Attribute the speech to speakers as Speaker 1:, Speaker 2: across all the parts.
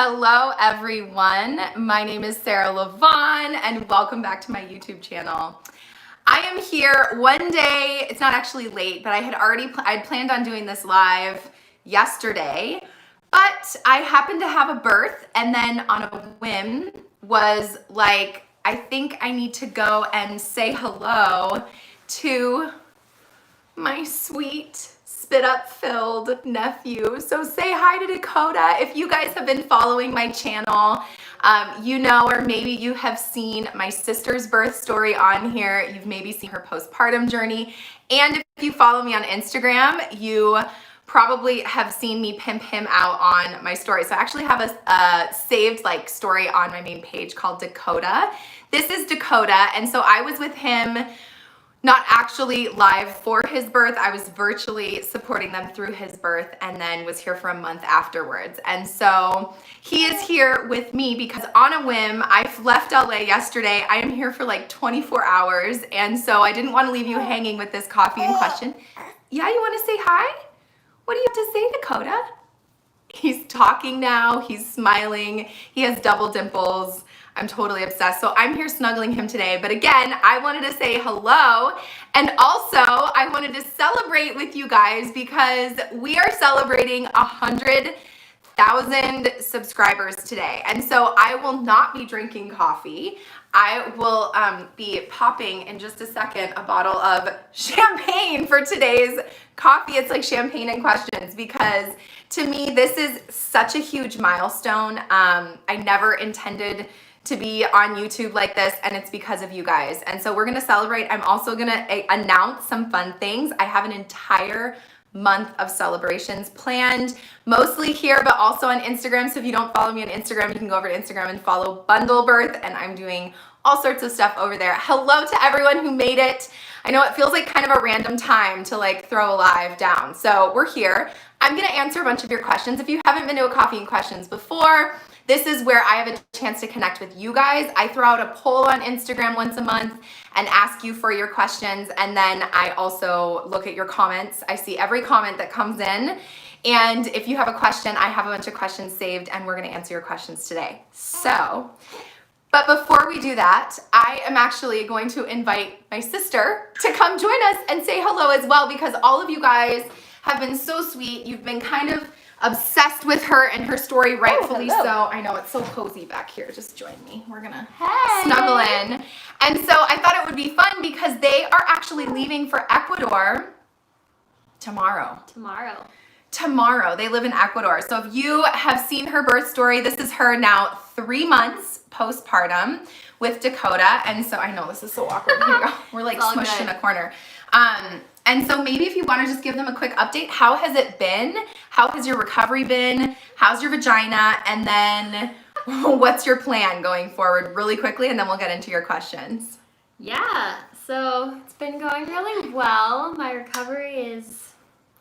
Speaker 1: Hello everyone, my name is Sarah Lavonne and welcome back to my YouTube channel. I am here one day, it's not actually late, but I'd planned on doing this live yesterday, but I happened to have a birth and then on a whim was like, I think I need to go and say hello to my sweet spit up filled nephew. So say hi to Dakota. If you guys have been following my channel, you know, or maybe you have seen my sister's birth story on here. You've maybe seen her postpartum journey. And if you follow me on Instagram, you probably have seen me pimp him out on my story. So I actually have a saved like story on my main page called Dakota. This is Dakota. And so I was with him not actually live for his birth. I was virtually supporting them through his birth and then was here for a month afterwards. And so he is here with me because on a whim, I left LA yesterday. I am here for like 24 hours. And so I didn't want to leave you hanging with this coffee in question. Yeah, you want to say hi? What do you have to say, Dakota? He's talking now. He's smiling. He has double dimples. I'm totally obsessed. So I'm here snuggling him today. But again, I wanted to say hello. And also I wanted to celebrate with you guys because we are celebrating 100,000 subscribers today. And so I will not be drinking coffee. I will be popping in just a second a bottle of champagne for today's coffee. It's like champagne and questions because to me, this is such a huge milestone. I never intended to be on YouTube like this, and it's because of you guys. And so we're gonna celebrate. I'm also gonna announce some fun things. I have an entire month of celebrations planned, mostly here, but also on Instagram. So if you don't follow me on Instagram, you can go over to Instagram and follow Bundlebirth, and I'm doing all sorts of stuff over there. Hello to everyone who made it. I know it feels like kind of a random time to like throw a live down. So we're here. I'm gonna answer a bunch of your questions. If you haven't been to a Coffee and Questions before, this is where I have a chance to connect with you guys. I throw out a poll on Instagram once a month and ask you for your questions. And then I also look at your comments. I see every comment that comes in. And if you have a question, I have a bunch of questions saved and we're gonna answer your questions today. So, but before we do that, I am actually going to invite my sister to come join us and say hello as well because all of you guys have been so sweet. You've been kind of obsessed with her and her story, rightfully so. I know, it's so cozy back here. Just join me. We're gonna snuggle in. And so I thought it would be fun because they are actually leaving for Ecuador tomorrow. Tomorrow. They live in Ecuador. So if you have seen her birth story, this is her now 3 months postpartum with Dakota. And so I know this is so awkward. Here we go. We're like smushed in a corner. And so maybe if you want to just give them a quick update, how has it been? How has your recovery been? How's your vagina? And then what's your plan going forward really quickly? And then we'll get into your questions.
Speaker 2: Yeah, so it's been going really well. My recovery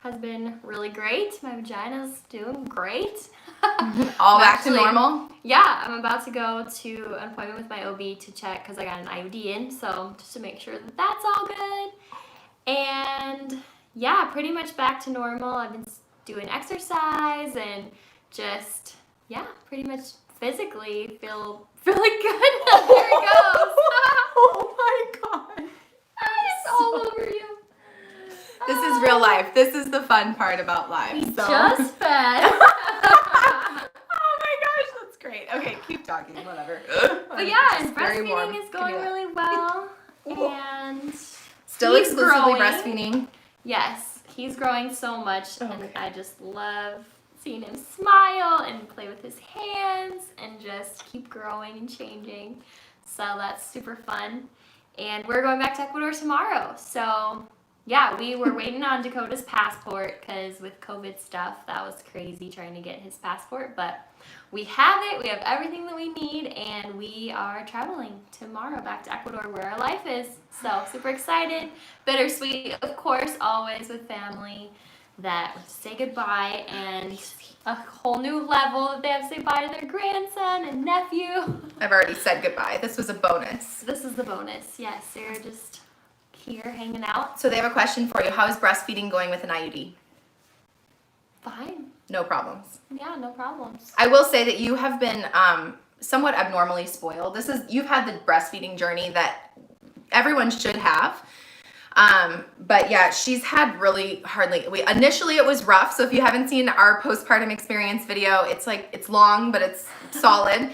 Speaker 2: has been really great. My vagina's doing great.
Speaker 1: All back to normal?
Speaker 2: Yeah, I'm about to go to an appointment with my OB to check because I got an IUD in. So just to make sure that that's all good. And yeah, pretty much back to normal. I've been doing exercise and just, yeah, pretty much physically feel really good. There it goes.
Speaker 1: Oh my God.
Speaker 2: It's all over you.
Speaker 1: This is real life. This is the fun part about life.
Speaker 2: We just fed.
Speaker 1: Oh my gosh, that's great. Okay, keep talking, whatever.
Speaker 2: But yeah, and breastfeeding is going really well. And
Speaker 1: still
Speaker 2: he's
Speaker 1: exclusively
Speaker 2: growing.
Speaker 1: Breastfeeding?
Speaker 2: Yes, he's growing so much,
Speaker 1: Okay.
Speaker 2: and I just love seeing him smile and play with his hands and just keep growing and changing. So that's super fun. And we're going back to Ecuador tomorrow. So yeah, we were waiting on Dakota's passport because with COVID stuff, that was crazy trying to get his passport. But we have it. We have everything that we need, and we are traveling tomorrow back to Ecuador where our life is. So super excited. Bittersweet, of course, always with family that we say goodbye, and a whole new level that they have to say bye to their grandson and nephew.
Speaker 1: I've already said goodbye. This was a bonus.
Speaker 2: This is the bonus. Yes, they're just here hanging out.
Speaker 1: So they have a question for you. How is breastfeeding going with an IUD?
Speaker 2: Fine.
Speaker 1: No problems.
Speaker 2: Yeah, no problems.
Speaker 1: I will say that you have been somewhat abnormally spoiled. You've had the breastfeeding journey that everyone should have. But yeah, she's had really initially it was rough. So if you haven't seen our postpartum experience video, it's long, but it's solid.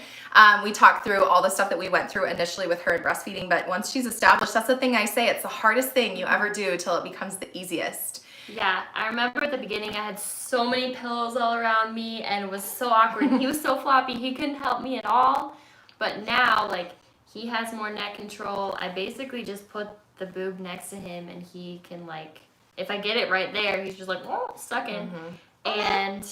Speaker 1: We talked through all the stuff that we went through initially with her and breastfeeding, but once she's established, that's the thing I say, it's the hardest thing you ever do till it becomes the easiest.
Speaker 2: Yeah, I remember at the beginning I had so many pillows all around me and it was so awkward. He was so floppy, he couldn't help me at all. But now, like, he has more neck control. I basically just put the boob next to him and he can, like, if I get it right there, he's just like, oh, stuck in. And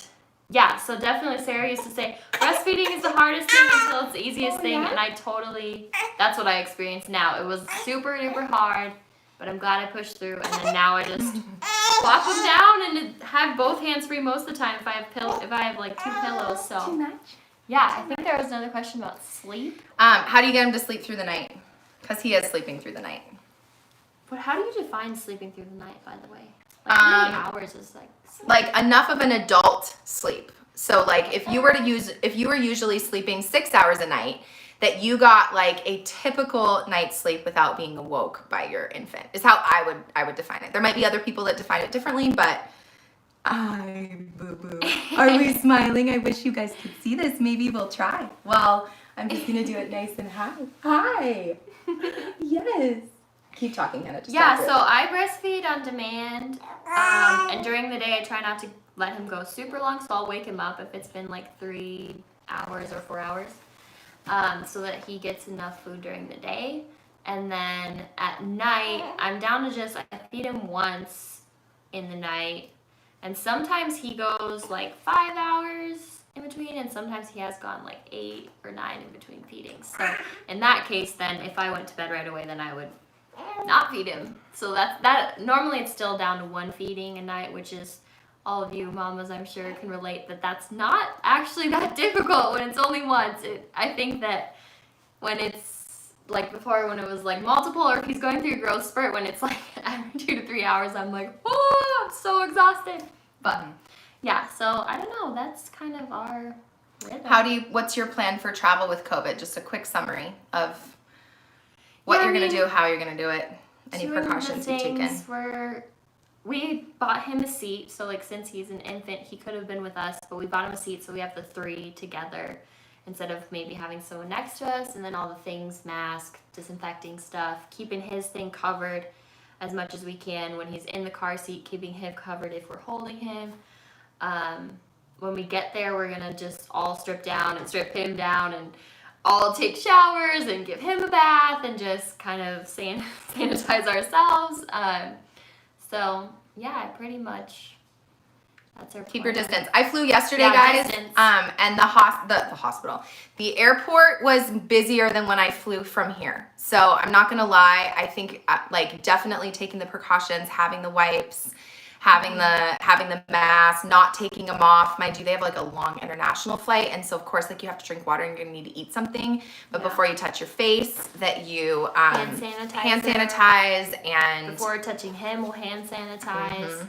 Speaker 2: yeah, so definitely Sarah used to say, breastfeeding is the hardest thing until it's the easiest thing. And that's what I experienced now. It was super duper hard. But I'm glad I pushed through, and then now I just plop them down and have both hands free most of the time if I have like 2 pillows. So
Speaker 1: Too much?
Speaker 2: yeah, I think there was another question about sleep.
Speaker 1: How do you get him to sleep through the night? Because he is sleeping through the night.
Speaker 2: But how do you define sleeping through the night, by the way? Like how many hours is like sleep?
Speaker 1: Like enough of an adult sleep. So like if you were usually sleeping 6 hours a night, that you got like a typical night's sleep without being awoke by your infant is how I would define it. There might be other people that define it differently, but boo-boo. Are we smiling? I wish you guys could see this. Maybe we'll try. Well, I'm just gonna do it nice and high. Hi. Yes. Keep talking, Hannah.
Speaker 2: Yeah, so I breastfeed on demand, and during the day I try not to let him go super long, so I'll wake him up if it's been like 3 hours or 4 hours. So that he gets enough food during the day. And then at night, I'm down to I feed him once in the night. And sometimes he goes like 5 hours in between, and sometimes he has gone like 8 or 9 in between feedings. So in that case, then if I went to bed right away, then I would not feed him. So that normally it's still down to 1 feeding a night, which is, all of you mamas, I'm sure, can relate that that's not actually that difficult when it's only once. I think that when it's like before, when it was like multiple, or if he's going through a growth spurt, when it's like every 2 to 3 hours, I'm like, oh, I'm so exhausted. But yeah, so I don't know. That's kind of our rhythm.
Speaker 1: What's your plan for travel with COVID? Just a quick summary of what you're going to do, how you're going to do it, any precautions you've taken.
Speaker 2: We bought him a seat, so like since he's an infant, he could have been with us, but we bought him a seat so we have the 3 together instead of maybe having someone next to us, and then all the things, mask, disinfecting stuff, keeping his thing covered as much as we can when he's in the car seat, keeping him covered if we're holding him. When we get there, we're gonna just all strip down and strip him down and all take showers and give him a bath and just kind of sanitize ourselves. So yeah, pretty much that's our plan.
Speaker 1: Keep your distance. I flew yesterday, guys, and the airport was busier than when I flew from here. So I'm not gonna lie, I think like definitely taking the precautions, having the wipes, having the mask, not taking them off. Mind you, they have like a long international flight, and so of course like you have to drink water and you're gonna need to eat something. But before you touch your face, that you hand sanitize, and
Speaker 2: before touching him, we'll hand sanitize.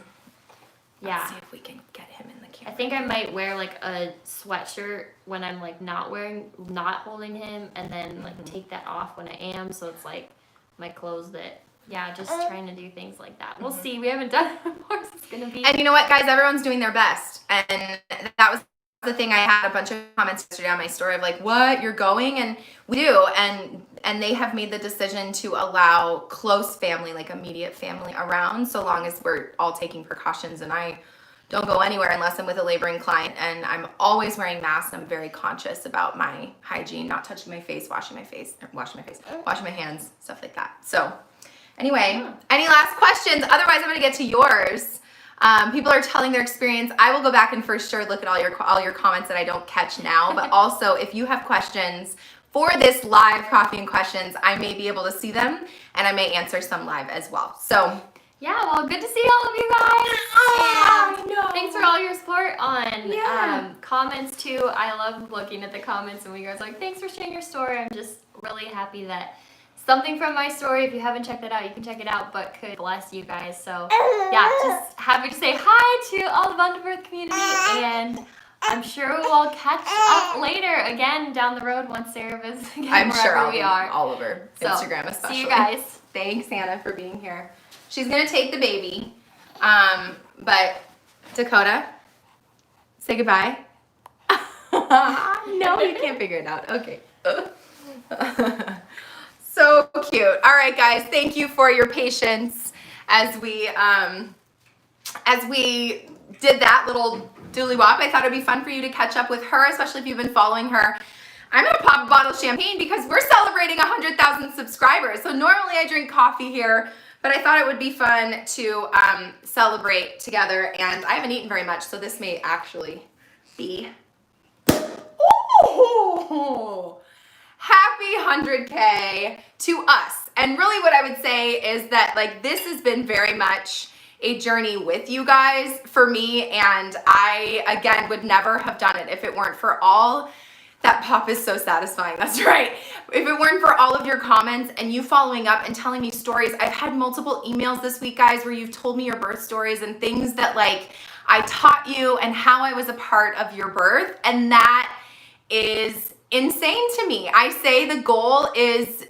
Speaker 2: Yeah.
Speaker 1: Let's see if we can get him in the camera.
Speaker 2: I think I might wear like a sweatshirt when I'm like not holding him, and then like take that off when I am, so it's like my clothes that. Yeah, just trying to do things like that. We'll see. We haven't done it before, so it's going to be...
Speaker 1: And you know what, guys? Everyone's doing their best. And that was the thing. I had a bunch of comments yesterday on my story of like, what? You're going? And we do. And they have made the decision to allow close family, like immediate family around, so long as we're all taking precautions. And I don't go anywhere unless I'm with a laboring client. And I'm always wearing masks. I'm very conscious about my hygiene, not touching my face, washing my hands, stuff like that. So... Anyway, any last questions? Otherwise, I'm going to get to yours. People are telling their experience. I will go back and for sure look at all your comments that I don't catch now. But also, if you have questions for this live coffee and questions, I may be able to see them, and I may answer some live as well. So
Speaker 2: yeah, well, good to see all of you guys. And thanks for all your support on comments too. I love looking at the comments, and we guys are like, thanks for sharing your story. I'm just really happy that something from my story. If you haven't checked that out, you can check it out, but could bless you guys. So yeah, just happy to say hi to all the Waterbirth community, and I'm sure we'll catch up later again down the road once Sarah visits again.
Speaker 1: I'm sure I'll
Speaker 2: we
Speaker 1: be
Speaker 2: are.
Speaker 1: all over Instagram
Speaker 2: So,
Speaker 1: especially.
Speaker 2: see you guys.
Speaker 1: Thanks, Hannah, for being here. She's gonna take the baby, but Dakota, say goodbye. No, you can't figure it out. Okay. So cute. All right, guys, thank you for your patience as we did that little dooley wop. I thought it'd be fun for you to catch up with her, especially if you've been following her. I'm gonna pop a bottle of champagne because we're celebrating 100,000 subscribers. So normally I drink coffee here, but I thought it would be fun to celebrate together. And I haven't eaten very much, so this may actually be. Oh, happy 100K to us. And really what I would say is that like this has been very much a journey with you guys for me, and I again would never have done it if it weren't for all that pop is so satisfying. That's right. If it weren't for all of your comments and you following up and telling me stories. I've had multiple emails this week, guys, where you've told me your birth stories and things that like I taught you and how I was a part of your birth, and that is insane to me. I say the goal is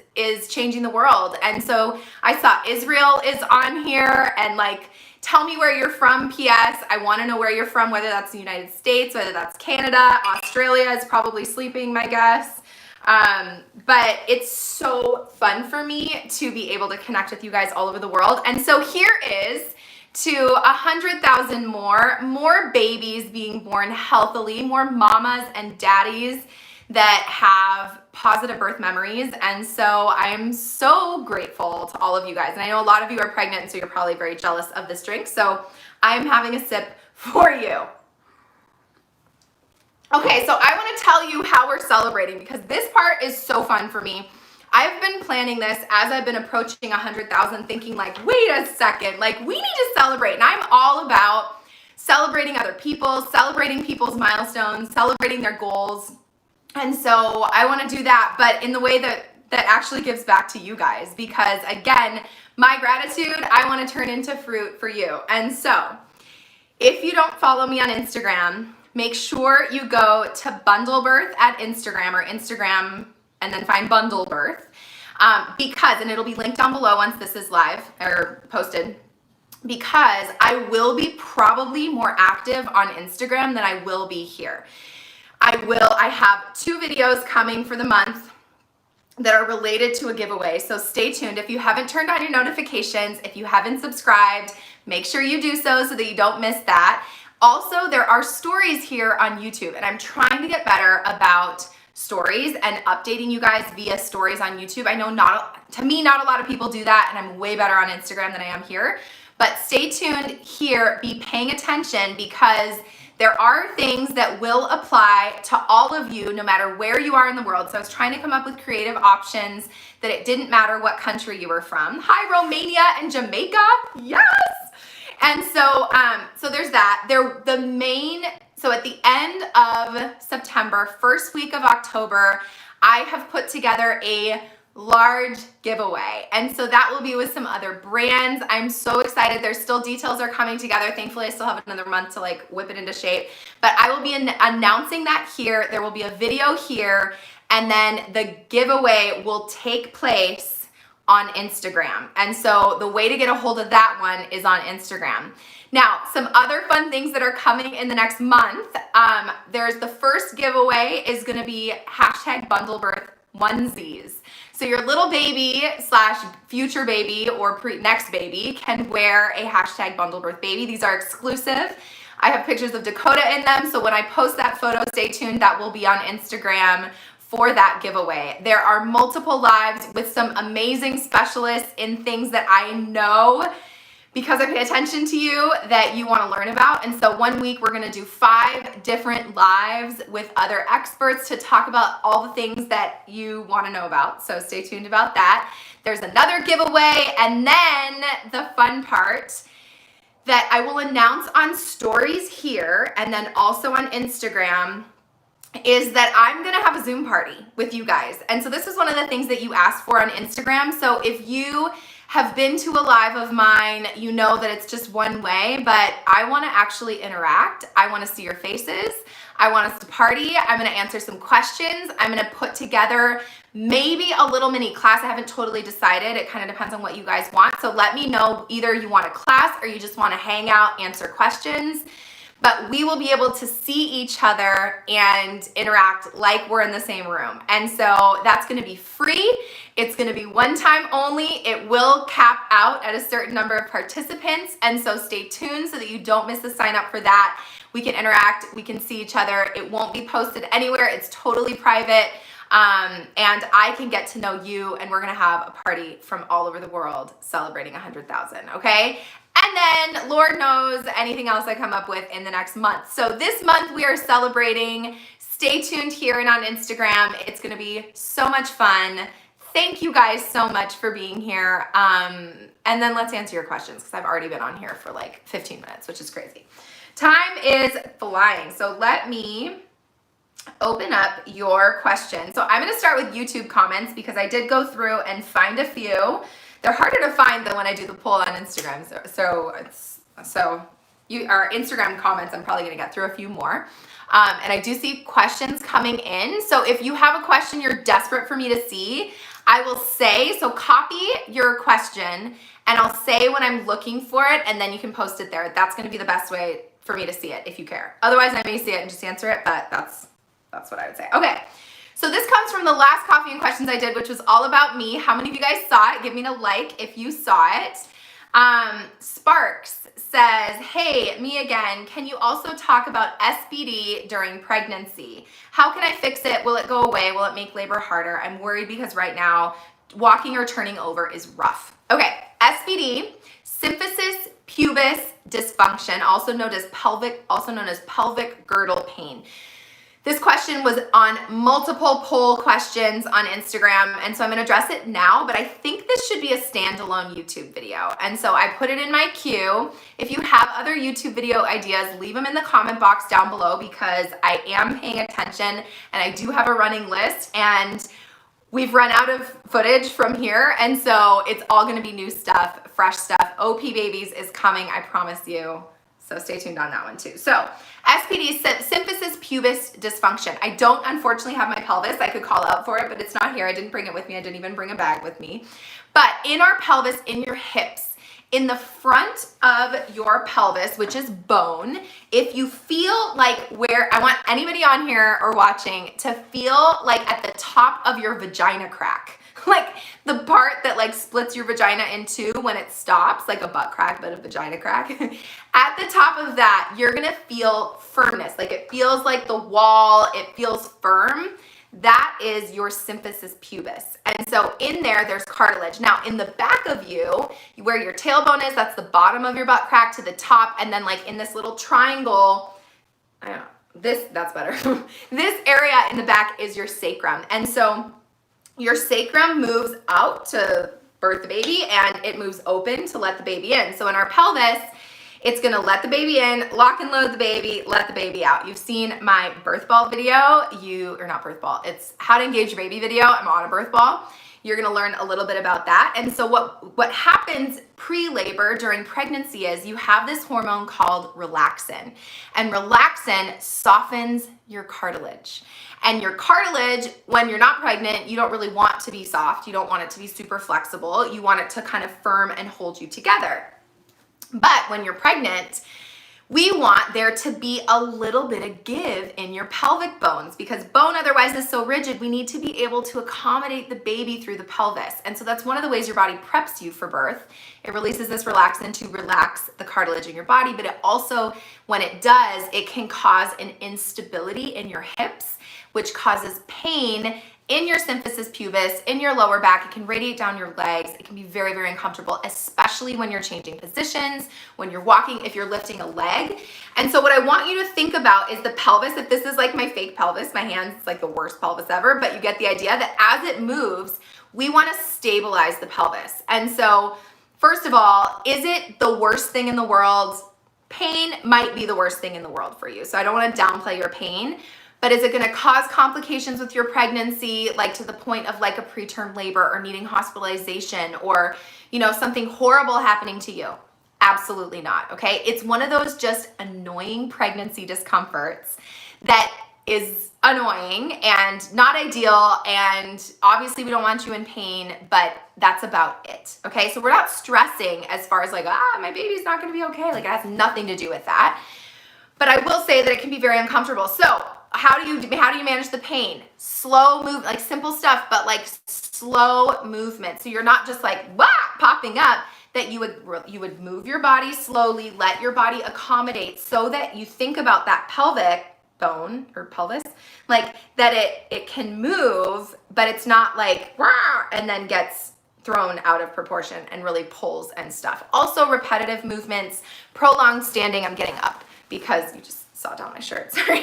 Speaker 1: changing the world. And so I saw Israel is on here, and like, tell me where you're from. PS, I want to know where you're from, whether that's the United States, whether that's Canada. Australia is probably sleeping, my guess. But it's so fun for me to be able to connect with you guys all over the world. And so here is to 100,000 more babies being born healthily, more mamas and daddies that have positive birth memories. And so I am so grateful to all of you guys. And I know a lot of you are pregnant, so you're probably very jealous of this drink. So I'm having a sip for you. Okay, so I want to tell you how we're celebrating because this part is so fun for me. I've been planning this as I've been approaching 100,000, thinking like, wait a second, like we need to celebrate. And I'm all about celebrating other people, celebrating people's milestones, celebrating their goals. And so I want to do that, but in the way that actually gives back to you guys, because again, my gratitude, I want to turn into fruit for you. And so if you don't follow me on Instagram, make sure you go to Bundlebirth at Instagram, or Instagram and then find Bundlebirth, because, and it'll be linked down below once this is live or posted, because I will be probably more active on Instagram than I will be here. I have 2 videos coming for the month that are related to a giveaway. So stay tuned. If you haven't turned on your notifications, if you haven't subscribed, make sure you do so that you don't miss that. Also, there are stories here on YouTube, and I'm trying to get better about stories and updating you guys via stories on YouTube. I know not a lot of people do that, and I'm way better on Instagram than I am here. But stay tuned here, be paying attention, because there are things that will apply to all of you no matter where you are in the world. So I was trying to come up with creative options that it didn't matter what country you were from. Hi, Romania and Jamaica. Yes. And so so there's that. So at the end of September, first week of October, I have put together a large giveaway. And so that will be with some other brands. I'm so excited. There's still details are coming together. Thankfully, I still have another month to like whip it into shape. But I will be announcing that here. There will be a video here. And then the giveaway will take place on Instagram. And so the way to get a hold of that one is on Instagram. Now, some other fun things that are coming in the next month. There's the first giveaway is going to be #Bundlebirth onesies. So your little baby / future baby or next baby can wear a #Bundlebirth baby. These are exclusive. I have pictures of Dakota in them. So when I post that photo, stay tuned. That will be on Instagram for that giveaway. There are multiple lives with some amazing specialists in things that I know, because I pay attention to you, that you want to learn about. And so one week we're going to do 5 different lives with other experts to talk about all the things that you want to know about. So stay tuned about that. There's another giveaway, and then the fun part that I will announce on stories here and then also on Instagram is that I'm gonna have a Zoom party with you guys. And so this is one of the things that you asked for on Instagram. So if you have been to a live of mine, you know that it's just one way, but I wanna actually interact. I wanna see your faces. I want us to party. I'm gonna answer some questions. I'm gonna put together maybe a little mini class. I haven't totally decided. It kind of depends on what you guys want. So let me know either you want a class or you just wanna hang out, answer questions. But we will be able to see each other and interact like we're in the same room. And so that's gonna be free. It's gonna be one time only. It will cap out at a certain number of participants. And so stay tuned so that you don't miss the sign up for that. We can interact, we can see each other. It won't be posted anywhere. It's totally private. And I can get to know you, and we're gonna have a party from all over the world celebrating 100,000, okay? And then Lord knows anything else I come up with in the next month. So this month we are celebrating. Stay tuned here and on Instagram. It's gonna be so much fun. Thank you guys so much for being here. And then let's answer your questions because I've already been on here for like 15 minutes, which is crazy. Time is flying. So let me open up your question. So I'm gonna start with YouTube comments because I did go through and find a few. They're harder to find than when I do the poll on Instagram. Our Instagram comments, I'm probably gonna get through a few more. And I do see questions coming in. So if you have a question you're desperate for me to see, I will say, so copy your question and I'll say when I'm looking for it and then you can post it there. That's gonna be the best way for me to see it if you care. Otherwise I may see it and just answer it, but that's what I would say. Okay. So this comes from the last coffee and questions I did, which was all about me. How many of you guys saw it? Give me a like if you saw it. Sparks says, hey, me again. Can you also talk about SPD during pregnancy? How can I fix it? Will it go away? Will it make labor harder? I'm worried because right now walking or turning over is rough. Okay, SPD, symphysis, pubis, dysfunction, also known as pelvic girdle pain. This question was on multiple poll questions on Instagram, and so I'm gonna address it now, but I think this should be a standalone YouTube video. And so I put it in my queue. If you have other YouTube video ideas, leave them in the comment box down below because I am paying attention and I do have a running list, and we've run out of footage from here, and so it's all gonna be new stuff, fresh stuff. OP Babies is coming, I promise you. So stay tuned on that one too. So SPD, symphysis, pubis, dysfunction. I don't unfortunately have my pelvis. I could call out for it, but it's not here. I didn't bring it with me. I didn't even bring a bag with me. But in our pelvis, in your hips, in the front of your pelvis, which is bone, if you feel like where, I want anybody on here or watching to feel like at the top of your vagina crack, like the part that like splits your vagina in two when it stops, like a butt crack, but a vagina crack. At the top of that, you're gonna feel firmness. Like it feels like the wall, it feels firm. That is your symphysis pubis. And so in there's cartilage. Now in the back of you, where your tailbone is, that's the bottom of your butt crack to the top. And then like in this little triangle, I don't know, that's better. This area in the back is your sacrum. And so your sacrum moves out to birth the baby and it moves open to let the baby in. So in our pelvis, it's gonna let the baby in, lock and load the baby, let the baby out. You've seen my birth ball video, or not birth ball, it's how to engage your baby video. I'm on a birth ball. You're gonna learn a little bit about that. And so what happens pre-labor during pregnancy is you have this hormone called relaxin. And relaxin softens your cartilage. And your cartilage, when you're not pregnant, you don't really want to be soft. You don't want it to be super flexible. You want it to kind of firm and hold you together. But when you're pregnant, we want there to be a little bit of give in your pelvic bones because bone otherwise is so rigid. We need to be able to accommodate the baby through the pelvis. And so that's one of the ways your body preps you for birth. It releases this relaxin to relax the cartilage in your body, but it also, when it does, it can cause an instability in your hips, which causes pain in your symphysis pubis, in your lower back. It can radiate down your legs. It can be very, very uncomfortable, especially when you're changing positions, when you're walking, if you're lifting a leg. And so what I want you to think about is the pelvis. If this is like my fake pelvis, my hands, it's like the worst pelvis ever, but you get the idea that as it moves, we want to stabilize the pelvis. And so first of all, is it the worst thing in the world? Pain might be the worst thing in the world for you. So I don't want to downplay your pain. but is it going to cause complications with your pregnancy, like to the point of like a preterm labor or needing hospitalization or, you know, something horrible happening to you? Absolutely not, okay? It's one of those just annoying pregnancy discomforts that is annoying and not ideal, and obviously we don't want you in pain, but that's about it, okay? So we're not stressing as far as like, my baby's not gonna be okay. Like, it has nothing to do with that. But I will say that it can be very uncomfortable. So how do you manage the pain? Slow move, like simple stuff, but like slow movement. So you're not just like, popping up, that you would move your body slowly, let your body accommodate so that you think about that pelvic bone or pelvis, like that it can move, but it's not like, and then gets thrown out of proportion and really pulls and stuff. Also repetitive movements, prolonged standing. I'm getting up because you just saw down my shirt, sorry.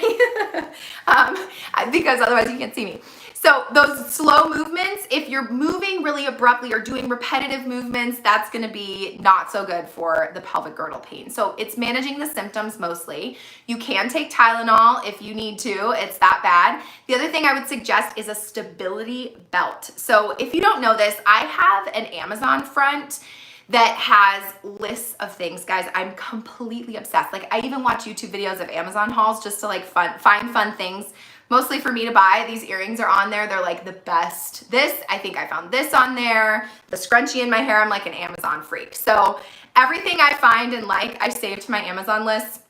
Speaker 1: Because otherwise you can't see me. So those slow movements, if you're moving really abruptly or doing repetitive movements, that's gonna be not so good for the pelvic girdle pain. So it's managing the symptoms mostly. You can take Tylenol if you need to, it's that bad. The other thing I would suggest is a stability belt. So if you don't know this, I have an Amazon front that has lists of things, guys. I'm completely obsessed. Like, I even watch YouTube videos of Amazon hauls just to like find fun things, mostly for me to buy. These earrings are on there. They're like the best. I think I found this on there. The scrunchie in my hair, I'm like an Amazon freak. So everything I find and like, I save to my Amazon list.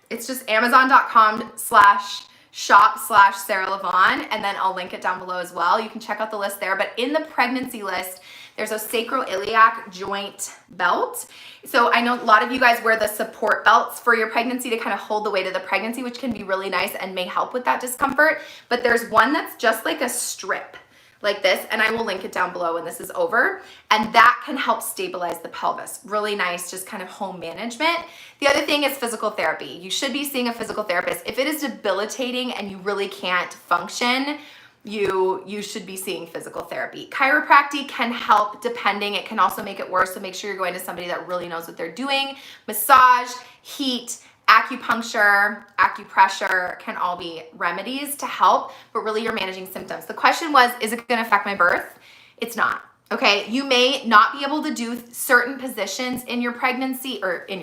Speaker 1: It's just amazon.com/shop/Sarah Lavonne, and then I'll link it down below as well. You can check out the list there. But in the pregnancy list, there's a sacroiliac joint belt. So I know a lot of you guys wear the support belts for your pregnancy to kind of hold the weight of the pregnancy, which can be really nice and may help with that discomfort. But there's one that's just like a strip like this, and I will link it down below when this is over. And that can help stabilize the pelvis. Really nice, just kind of home management. The other thing is physical therapy. You should be seeing a physical therapist. If it is debilitating and you really can't function, you should be seeing physical therapy. Chiropractic can help depending. It can also make it worse, so make sure you're going to somebody that really knows what they're doing. Massage, heat, acupuncture, acupressure can all be remedies to help, but really you're managing symptoms. The question was, is it gonna affect my birth? It's not. Okay, you may not be able to do certain positions in your pregnancy, in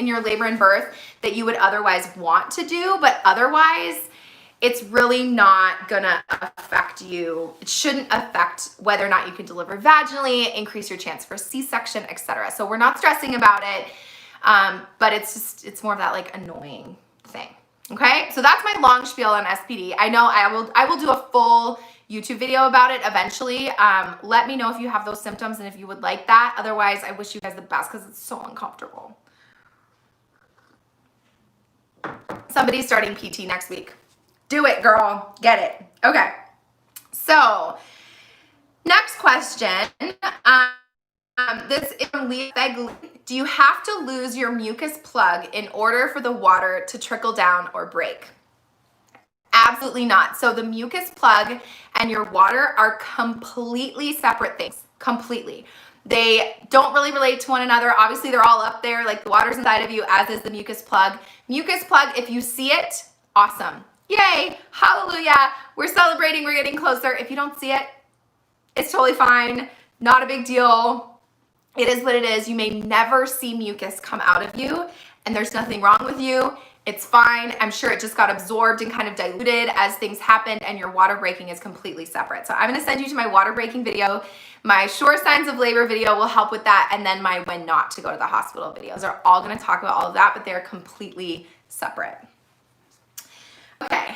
Speaker 1: your labor and birth that you would otherwise want to do, but otherwise, it's really not gonna affect you. It shouldn't affect whether or not you can deliver vaginally, increase your chance for C-section, etc. So we're not stressing about it, but it's more of that like annoying thing. Okay, so that's my long spiel on SPD. I know I will do a full YouTube video about it eventually. Let me know if you have those symptoms and if you would like that. Otherwise, I wish you guys the best because it's so uncomfortable. Somebody's starting PT next week. Do it, girl. Get it. Okay. So, next question. This is from Lavonne. Do you have to lose your mucus plug in order for the water to trickle down or break? Absolutely not. So the mucus plug and your water are completely separate things. Completely. They don't really relate to one another. Obviously, they're all up there. Like the water's inside of you, as is the mucus plug. Mucus plug, if you see it, awesome. Yay, hallelujah, we're celebrating, we're getting closer. If you don't see it, it's totally fine, not a big deal. It is what it is. You may never see mucus come out of you, and there's nothing wrong with you. It's fine. I'm sure it just got absorbed and kind of diluted as things happened, and your water breaking is completely separate. So I'm gonna send you to my water breaking video. My sure signs of labor video will help with that, and then my when not to go to the hospital videos are all gonna talk about all of that, but they're completely separate. Okay,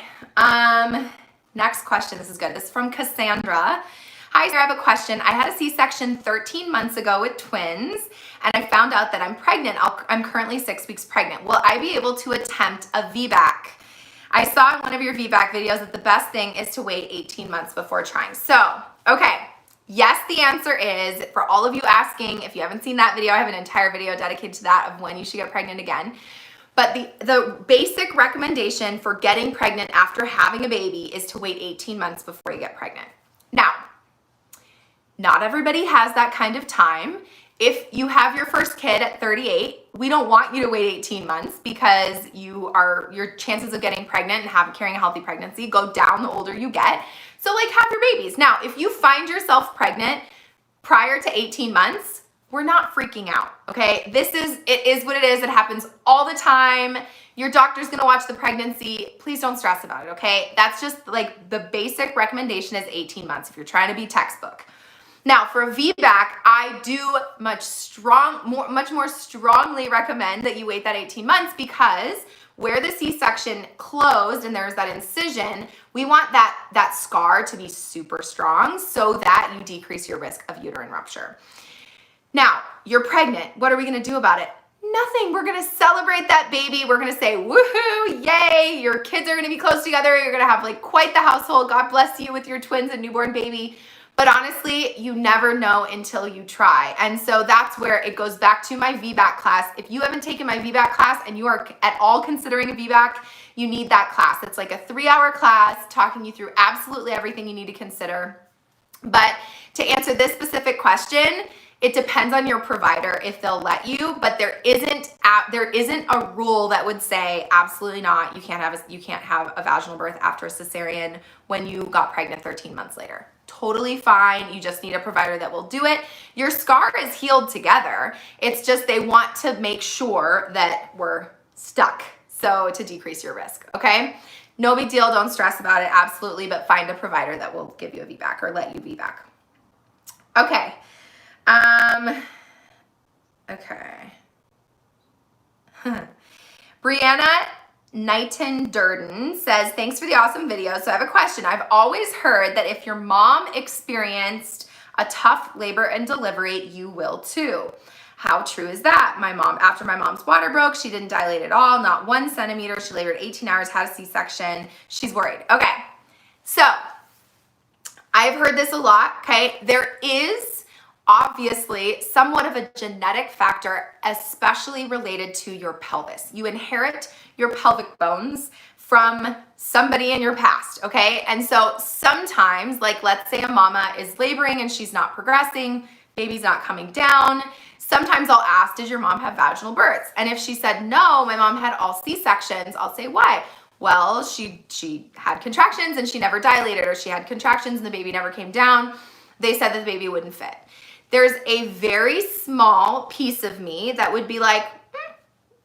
Speaker 1: next question. This is good. This is from Cassandra. Hi, Sarah, I have a question. I had a C-section 13 months ago with twins, and I found out that I'm pregnant. I'm currently 6 weeks pregnant. Will I be able to attempt a VBAC? I saw in one of your VBAC videos that the best thing is to wait 18 months before trying. So, okay. Yes, the answer is, for all of you asking, if you haven't seen that video, I have an entire video dedicated to that of when you should get pregnant again. But the basic recommendation for getting pregnant after having a baby is to wait 18 months before you get pregnant. Now, not everybody has that kind of time. If you have your first kid at 38, we don't want you to wait 18 months because your chances of getting pregnant and carrying a healthy pregnancy go down the older you get. So like have your babies. Now, if you find yourself pregnant prior to 18 months, we're not freaking out, okay? It is what it is. It happens all the time. Your doctor's gonna watch the pregnancy. Please don't stress about it, okay? That's just like the basic recommendation is 18 months if you're trying to be textbook. Now for a VBAC, I do much more strongly recommend that you wait that 18 months because where the C-section closed and there's that incision, we want that scar to be super strong so that you decrease your risk of uterine rupture. Now, you're pregnant. What are we gonna do about it? Nothing. We're gonna celebrate that baby. We're gonna say, woohoo, yay, your kids are gonna be close together. You're gonna have like quite the household. God bless you with your twins and newborn baby. But honestly, you never know until you try. And so that's where it goes back to my VBAC class. If you haven't taken my VBAC class and you are at all considering a VBAC, you need that class. It's like a 3-hour class talking you through absolutely everything you need to consider. But to answer this specific question, it depends on your provider if they'll let you, but there isn't a rule that would say absolutely not. You can't have a vaginal birth after a cesarean when you got pregnant 13 months later. Totally fine. You just need a provider that will do it. Your scar is healed together. It's just they want to make sure that we're stuck. So to decrease your risk, okay? No big deal. Don't stress about it. Absolutely. But find a provider that will give you a VBAC or let you VBAC. Okay. Okay. Brianna Knighton Durden says, thanks for the awesome video. So I have a question. I've always heard that if your mom experienced a tough labor and delivery, you will too. How true is that? After my mom's water broke, she didn't dilate at all, not 1 centimeter. She labored 18 hours, had a C-section. She's worried. Okay. So I've heard this a lot. Okay. There is obviously somewhat of a genetic factor, especially related to your pelvis. You inherit your pelvic bones from somebody in your past, okay? And so sometimes, like let's say a mama is laboring and she's not progressing, baby's not coming down. Sometimes I'll ask, did your mom have vaginal births? And if she said, no, my mom had all C-sections, I'll say, why? Well, she had contractions and she never dilated, or she had contractions and the baby never came down. They said that the baby wouldn't fit. There's a very small piece of me that would be like,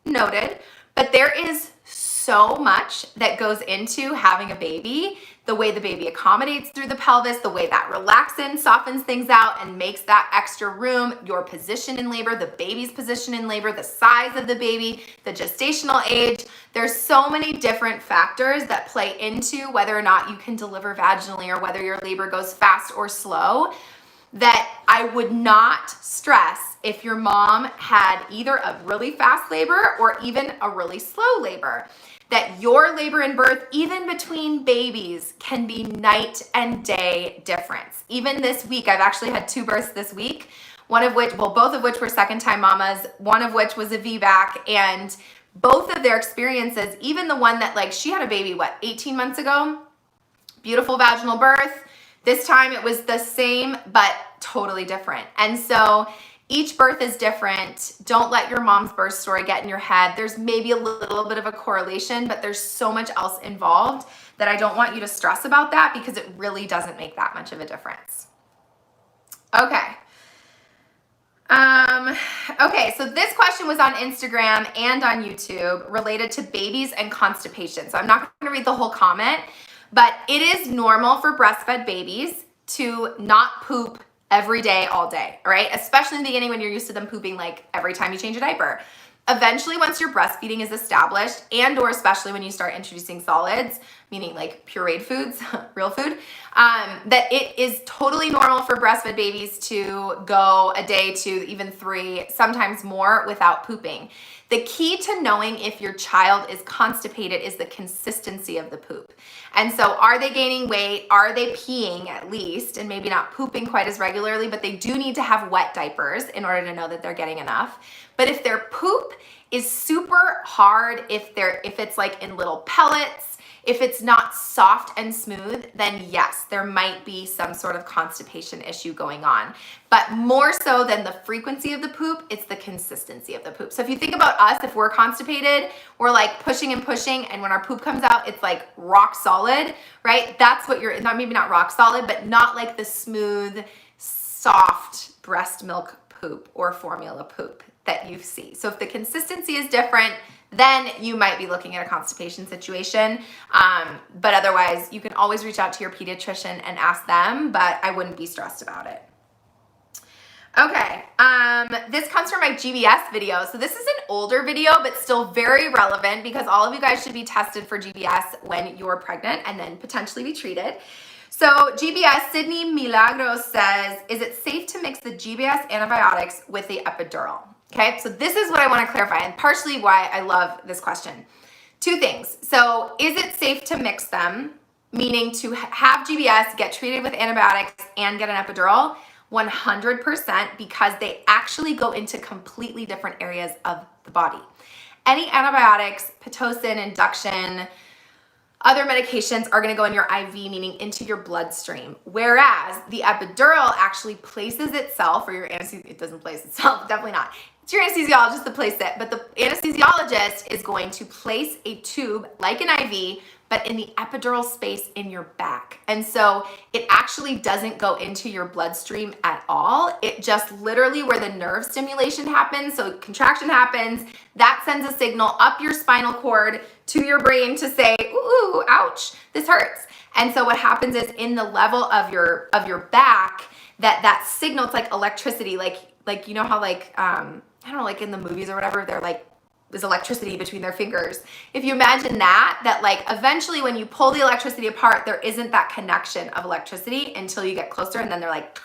Speaker 1: noted, but there is so much that goes into having a baby, the way the baby accommodates through the pelvis, the way that relaxin softens things out and makes that extra room, your position in labor, the baby's position in labor, the size of the baby, the gestational age. There's so many different factors that play into whether or not you can deliver vaginally or whether your labor goes fast or slow, that I would not stress if your mom had either a really fast labor or even a really slow labor. That your labor and birth, even between babies, can be night and day difference. Even this week, I've actually had 2 births this week, both of which were second-time mamas, one of which was a VBAC, and both of their experiences, even the one that she had a baby, 18 months ago? Beautiful vaginal birth. This time it was the same, but totally different. And so each birth is different. Don't let your mom's birth story get in your head. There's maybe a little bit of a correlation, but there's so much else involved that I don't want you to stress about that because it really doesn't make that much of a difference. Okay. Okay, so this question was on Instagram and on YouTube related to babies and constipation. So I'm not going to read the whole comment, but it is normal for breastfed babies to not poop every day, all day, all right? Especially in the beginning when you're used to them pooping every time you change a diaper. Eventually, once your breastfeeding is established, and or especially when you start introducing solids, meaning pureed foods, real food, that it is totally normal for breastfed babies to go a day to even 3, sometimes more, without pooping. The key to knowing if your child is constipated is the consistency of the poop. And so are they gaining weight? Are they peeing at least? And maybe not pooping quite as regularly, but they do need to have wet diapers in order to know that they're getting enough. But if their poop is super hard, if it's in little pellets, If it's not soft and smooth, then yes, there might be some sort of constipation issue going on. But more so than the frequency of the poop, it's the consistency of the poop. So if you think about us, if we're constipated, we're like pushing and pushing, and when our poop comes out, it's like rock solid, right? That's what you're, not maybe not rock solid, but not like the smooth, soft breast milk poop or formula poop that you see. So if the consistency is different, then you might be looking at a constipation situation. But otherwise, you can always reach out to your pediatrician and ask them, but I wouldn't be stressed about it. Okay, this comes from my GBS video. So this is an older video, but still very relevant because all of you guys should be tested for GBS when you're pregnant and then potentially be treated. So GBS, Sydney Milagros says, is it safe to mix the GBS antibiotics with the epidural? Okay, so this is what I want to clarify, and partially why I love this question. Two things. So is it safe to mix them, meaning to have GBS, get treated with antibiotics, and get an epidural? 100%, because they actually go into completely different areas of the body. Any antibiotics, Pitocin, induction, other medications are going to go in your IV, meaning into your bloodstream. Whereas the epidural actually places itself, or your anesthesiologist, it doesn't place itself, definitely not. It's your anesthesiologist that places it, but the anesthesiologist is going to place a tube like an IV, but in the epidural space in your back. And so it actually doesn't go into your bloodstream at all. It just literally where the nerve stimulation happens, so contraction happens, that sends a signal up your spinal cord to your brain to say, ooh, ouch, this hurts. And so what happens is in the level of your back, that signal, it's like electricity, like you know how like, I don't know, like in the movies or whatever, they're like, there's electricity between their fingers. If you imagine that like eventually when you pull the electricity apart, there isn't that connection of electricity until you get closer, and then they're like,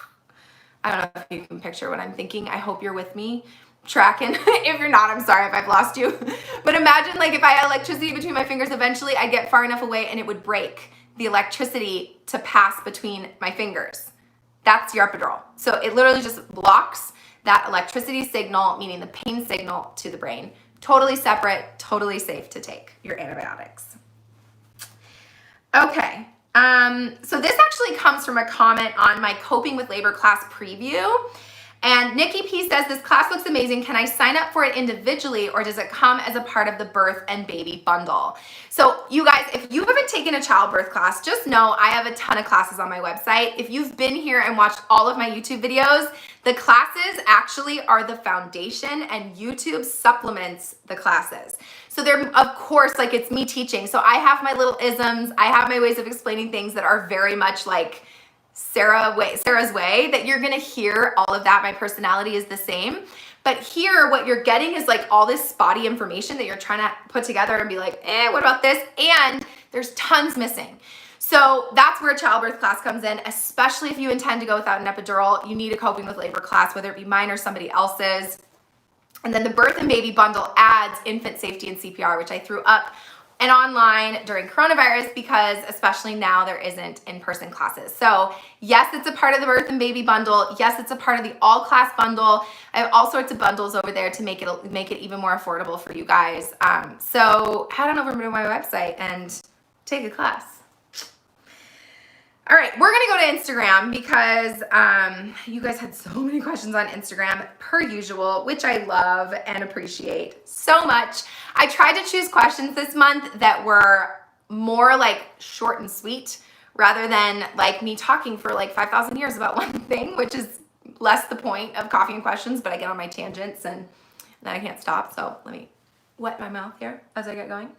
Speaker 1: I don't know if you can picture what I'm thinking. I hope you're with me, tracking. If you're not, I'm sorry if I've lost you. But imagine like if I had electricity between my fingers, eventually I'd get far enough away and it would break the electricity to pass between my fingers. That's your epidural. So it literally just blocks that electricity signal, meaning the pain signal to the brain. Totally separate, totally safe to take your antibiotics. Okay, so this actually comes from a comment on my Coping with Labor class preview. And Nikki P says, this class looks amazing. Can I sign up for it individually, or does it come as a part of the birth and baby bundle? So you guys, if you haven't taken a childbirth class, just know I have a ton of classes on my website. If you've been here and watched all of my YouTube videos, the classes actually are the foundation and YouTube supplements the classes. So they're, of course, like it's me teaching. So I have my little isms. I have my ways of explaining things that are very much like Sarah's way, that you're gonna hear all of that. My personality is the same. But here, what you're getting is like all this spotty information that you're trying to put together and be like, what about this? And there's tons missing. So that's where a childbirth class comes in, especially if you intend to go without an epidural. You need a Coping with Labor class, whether it be mine or somebody else's. And then the birth and baby bundle adds infant safety and CPR, which I threw up and online during coronavirus because especially now there isn't in-person classes. So yes, it's a part of the birth and baby bundle. Yes, it's a part of the all class bundle. I have all sorts of bundles over there to make it even more affordable for you guys. So head on over to my website and take a class. All right, we're gonna go to Instagram because you guys had so many questions on Instagram per usual, which I love and appreciate so much. I tried to choose questions this month that were more like short and sweet rather than like me talking for like 5,000 years about one thing, which is less the point of Coffee and Questions, but I get on my tangents and then I can't stop. So let me wet my mouth here as I get going.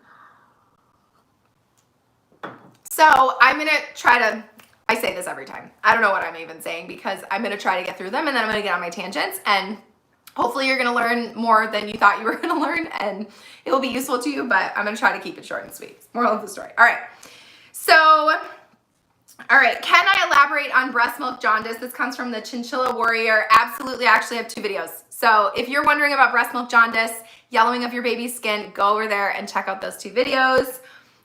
Speaker 1: So I'm gonna try to, I say this every time. I don't know what I'm even saying because I'm going to try to get through them and then I'm going to get on my tangents and hopefully you're going to learn more than you thought you were going to learn and it will be useful to you, but I'm going to try to keep it short and sweet. Moral of the story. All right. So, all right. Can I elaborate on breast milk jaundice? This comes from the Chinchilla Warrior. Absolutely. I actually have 2 videos. So if you're wondering about breast milk jaundice, yellowing of your baby's skin, go over there and check out those 2 videos.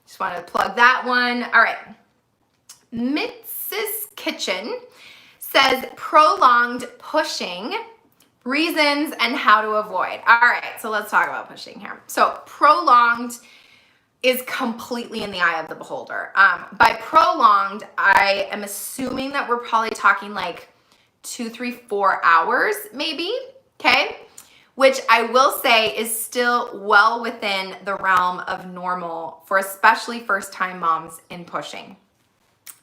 Speaker 1: Just want to plug that one. All right. Mrs. Kitchen says prolonged pushing, reasons and how to avoid. All right, so let's talk about pushing here. So prolonged is completely in the eye of the beholder. By prolonged, I am assuming that we're probably talking like 2, 3, 4 hours maybe, okay? Which I will say is still well within the realm of normal for especially first-time moms in pushing.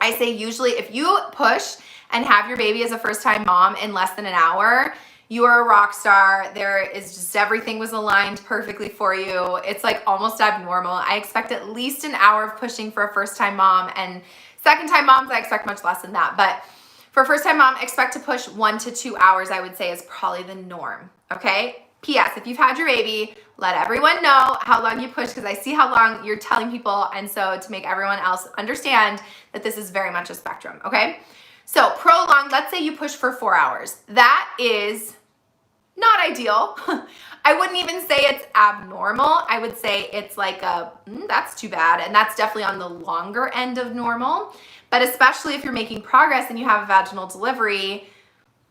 Speaker 1: I say usually if you push and have your baby as a first-time mom in less than an hour, you are a rock star. There is just everything was aligned perfectly for you. It's like almost abnormal. I expect at least an hour of pushing for a first-time mom, and second-time moms, I expect much less than that. But for a first-time mom, expect to push 1 to 2 hours, I would say, is probably the norm, okay? P.S. If you've had your baby, let everyone know how long you push, because I see how long you're telling people, and so to make everyone else understand that this is very much a spectrum, okay? So prolonged, let's say you push for 4 hours. That is not ideal. I wouldn't even say it's abnormal. I would say it's like that's too bad. And that's definitely on the longer end of normal. But especially if you're making progress and you have a vaginal delivery,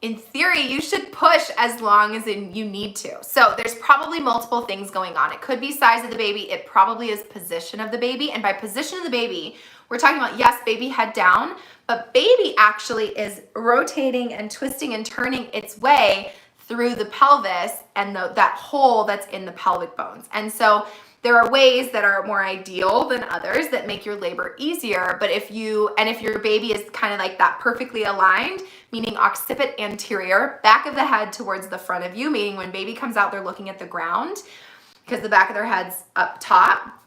Speaker 1: in theory, you should push as long as you need to. So there's probably multiple things going on. It could be size of the baby. It probably is position of the baby. And by position of the baby, we're talking about, yes, baby head down, but baby actually is rotating and twisting and turning its way through the pelvis and that hole that's in the pelvic bones. And so there are ways that are more ideal than others that make your labor easier. But if your baby is kind of like that perfectly aligned, meaning occiput anterior, back of the head towards the front of you, meaning when baby comes out, they're looking at the ground because the back of their head's up top.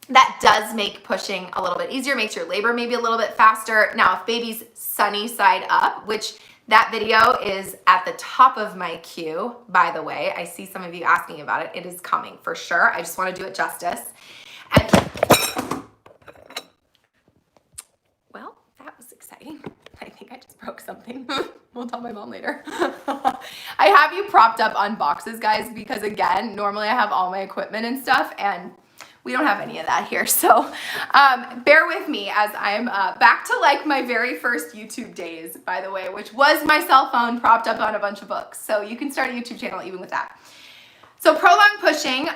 Speaker 1: That does make pushing a little bit easier, makes your labor maybe a little bit faster. Now, if baby's sunny side up, which that video is at the top of my queue, by the way. I see some of you asking about it. It is coming for sure. I just want to do it justice. And well, that was exciting. I think I just broke something. We'll tell my mom later. I have you propped up on boxes, guys, because again, normally I have all my equipment and stuff, and we don't have any of that here. So bear with me as I'm back to like my very first YouTube days, by the way, which was my cell phone propped up on a bunch of books. So you can start a YouTube channel even with that. So prolonged pushing.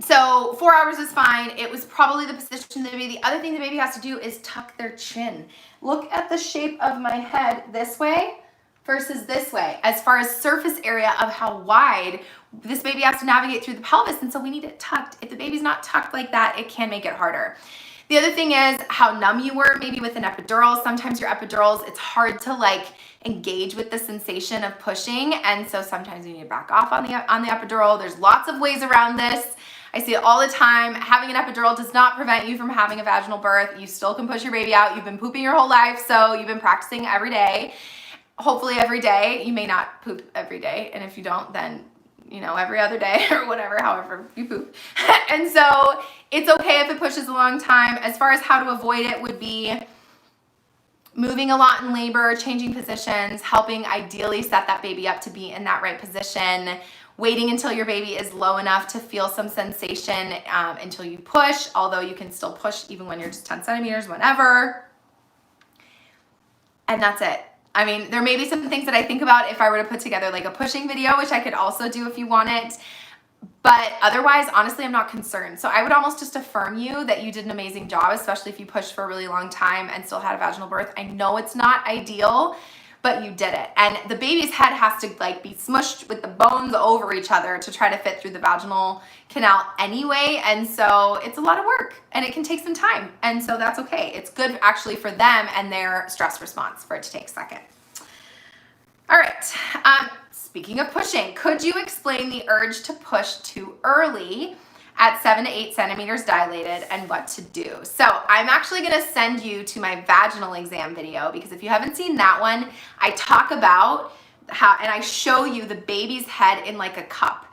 Speaker 1: So 4 hours is fine. It was probably the position of the baby. The other thing the baby has to do is tuck their chin. Look at the shape of my head this way versus this way, as far as surface area of how wide this baby has to navigate through the pelvis, and so we need it tucked. If the baby's not tucked like that, it can make it harder. The other thing is how numb you were, maybe with an epidural. Sometimes your epidurals, it's hard to like engage with the sensation of pushing, and so sometimes you need to back off on the epidural. There's lots of ways around this. I see it all the time. Having an epidural does not prevent you from having a vaginal birth. You still can push your baby out. You've been pooping your whole life, so you've been practicing every day. Hopefully every day. You may not poop every day, and if you don't, then every other day or whatever, however you poop. And so it's okay if it pushes a long time. As far as how to avoid it would be moving a lot in labor, changing positions, helping ideally set that baby up to be in that right position, waiting until your baby is low enough to feel some sensation until you push, although you can still push even when you're just 10 centimeters, whenever. And that's it. I mean, there may be some things that I think about if I were to put together like a pushing video, which I could also do if you want it. But otherwise, honestly, I'm not concerned. So I would almost just affirm you that you did an amazing job, especially if you pushed for a really long time and still had a vaginal birth. I know it's not ideal, but you did it. And the baby's head has to like be smushed with the bones over each other to try to fit through the vaginal canal anyway. And so it's a lot of work and it can take some time. And so that's okay. It's good actually for them and their stress response for it to take a second. All right. Speaking of pushing, could you explain the urge to push too early at 7 to 8 centimeters dilated and what to do? So I'm actually going to send you to my vaginal exam video, because if you haven't seen that one, I talk about how, and I show you the baby's head in like a cup.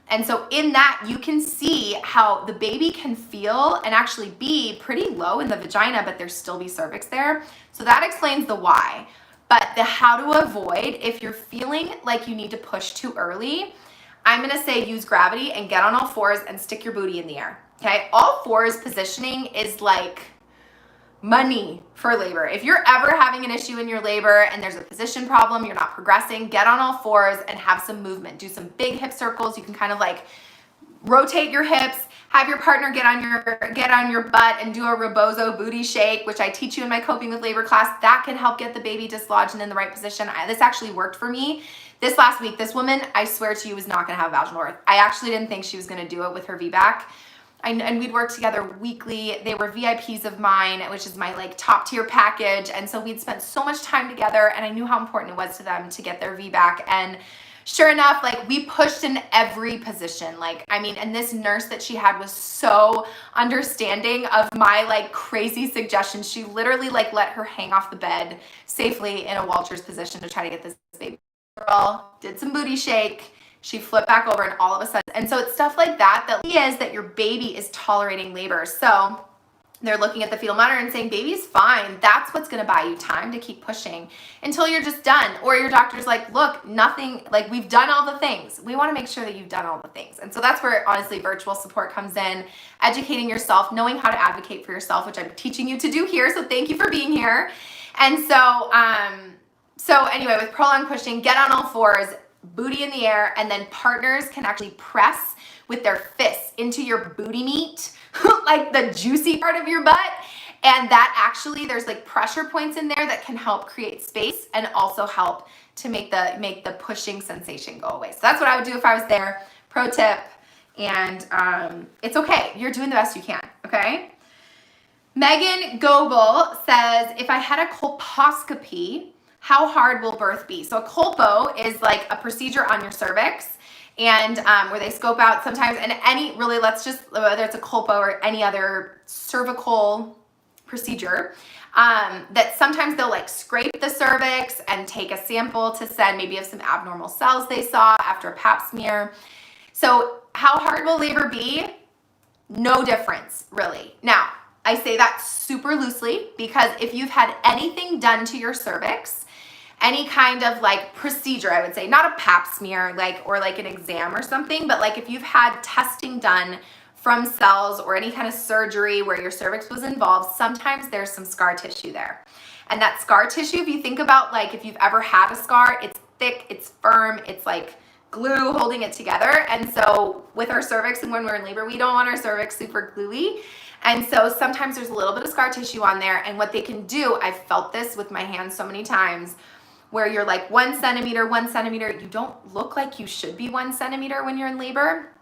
Speaker 1: And so in that, you can see how the baby can feel and actually be pretty low in the vagina, but there still be cervix there. So that explains the why. But the how to avoid, if you're feeling like you need to push too early, I'm gonna say use gravity and get on all fours and stick your booty in the air, okay? All fours positioning is like money for labor. If you're ever having an issue in your labor and there's a position problem, you're not progressing, get on all fours and have some movement. Do some big hip circles. You can kind of like rotate your hips, Have your partner get on your butt and do a rebozo booty shake, which I teach you in my Coping with Labor class. That can help get the baby dislodged and in the right position. This actually worked for me. This last week, this woman, I swear to you, was not gonna have vaginal birth. I actually didn't think she was gonna do it with her VBAC. And we'd work together weekly. They were VIPs of mine, which is my like top tier package. And so we'd spent so much time together, and I knew how important it was to them to get their VBAC. And sure enough, like we pushed in every position. Like, I mean, and this nurse that she had was so understanding of my like crazy suggestions. She literally like let her hang off the bed safely in a Walters position to try to get this baby. Girl did some booty shake. She flipped back over, and all of a sudden, and so it's stuff like that is that your baby is tolerating labor. So they're looking at the fetal monitor and saying, baby's fine. That's what's gonna buy you time to keep pushing until you're just done. Or your doctor's like, look, nothing, like we've done all the things. We wanna make sure that you've done all the things. And so that's where honestly virtual support comes in, educating yourself, knowing how to advocate for yourself, which I'm teaching you to do here. So thank you for being here. And so, anyway, with prolonged pushing, get on all fours, booty in the air, and then partners can actually press with their fists into your booty meat, like the juicy part of your butt. And that actually, there's like pressure points in there that can help create space and also help to make the pushing sensation go away. So that's what I would do if I was there. Pro tip. And it's okay. You're doing the best you can, okay? Megan Goebel says, if I had a colposcopy, how hard will birth be? So a colpo is like a procedure on your cervix, and where they scope out sometimes, and whether it's a colpo or any other cervical procedure, that sometimes they'll like scrape the cervix and take a sample to send maybe of some abnormal cells they saw after a pap smear. So how hard will labor be? No difference, really. Now, I say that super loosely because if you've had anything done to your cervix, any kind of like procedure, I would say, not a pap smear, or like an exam or something, but like if you've had testing done from cells or any kind of surgery where your cervix was involved, sometimes there's some scar tissue there. And that scar tissue, if you think about like if you've ever had a scar, it's thick, it's firm, it's like glue holding it together. And so with our cervix and when we're in labor, we don't want our cervix super gluey. And so sometimes there's a little bit of scar tissue on there, and what they can do, I've felt this with my hands so many times, where you're like 1 centimeter, you don't look like you should be 1 centimeter when you're in labor.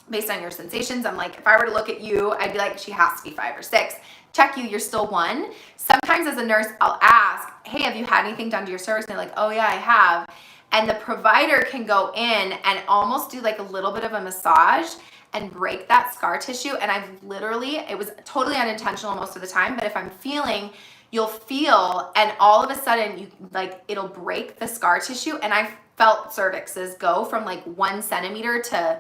Speaker 1: Based on your sensations, I'm like, if I were to look at you, I'd be like, she has to be 5 or 6. Check you, you're still 1. Sometimes as a nurse, I'll ask, hey, have you had anything done to your cervix? And they're like, oh yeah, I have. And the provider can go in and almost do like a little bit of a massage and break that scar tissue. And I've literally, it was totally unintentional most of the time, but if I'm feeling, you'll feel, and all of a sudden it'll break the scar tissue. And I've felt cervixes go from like 1 centimeter to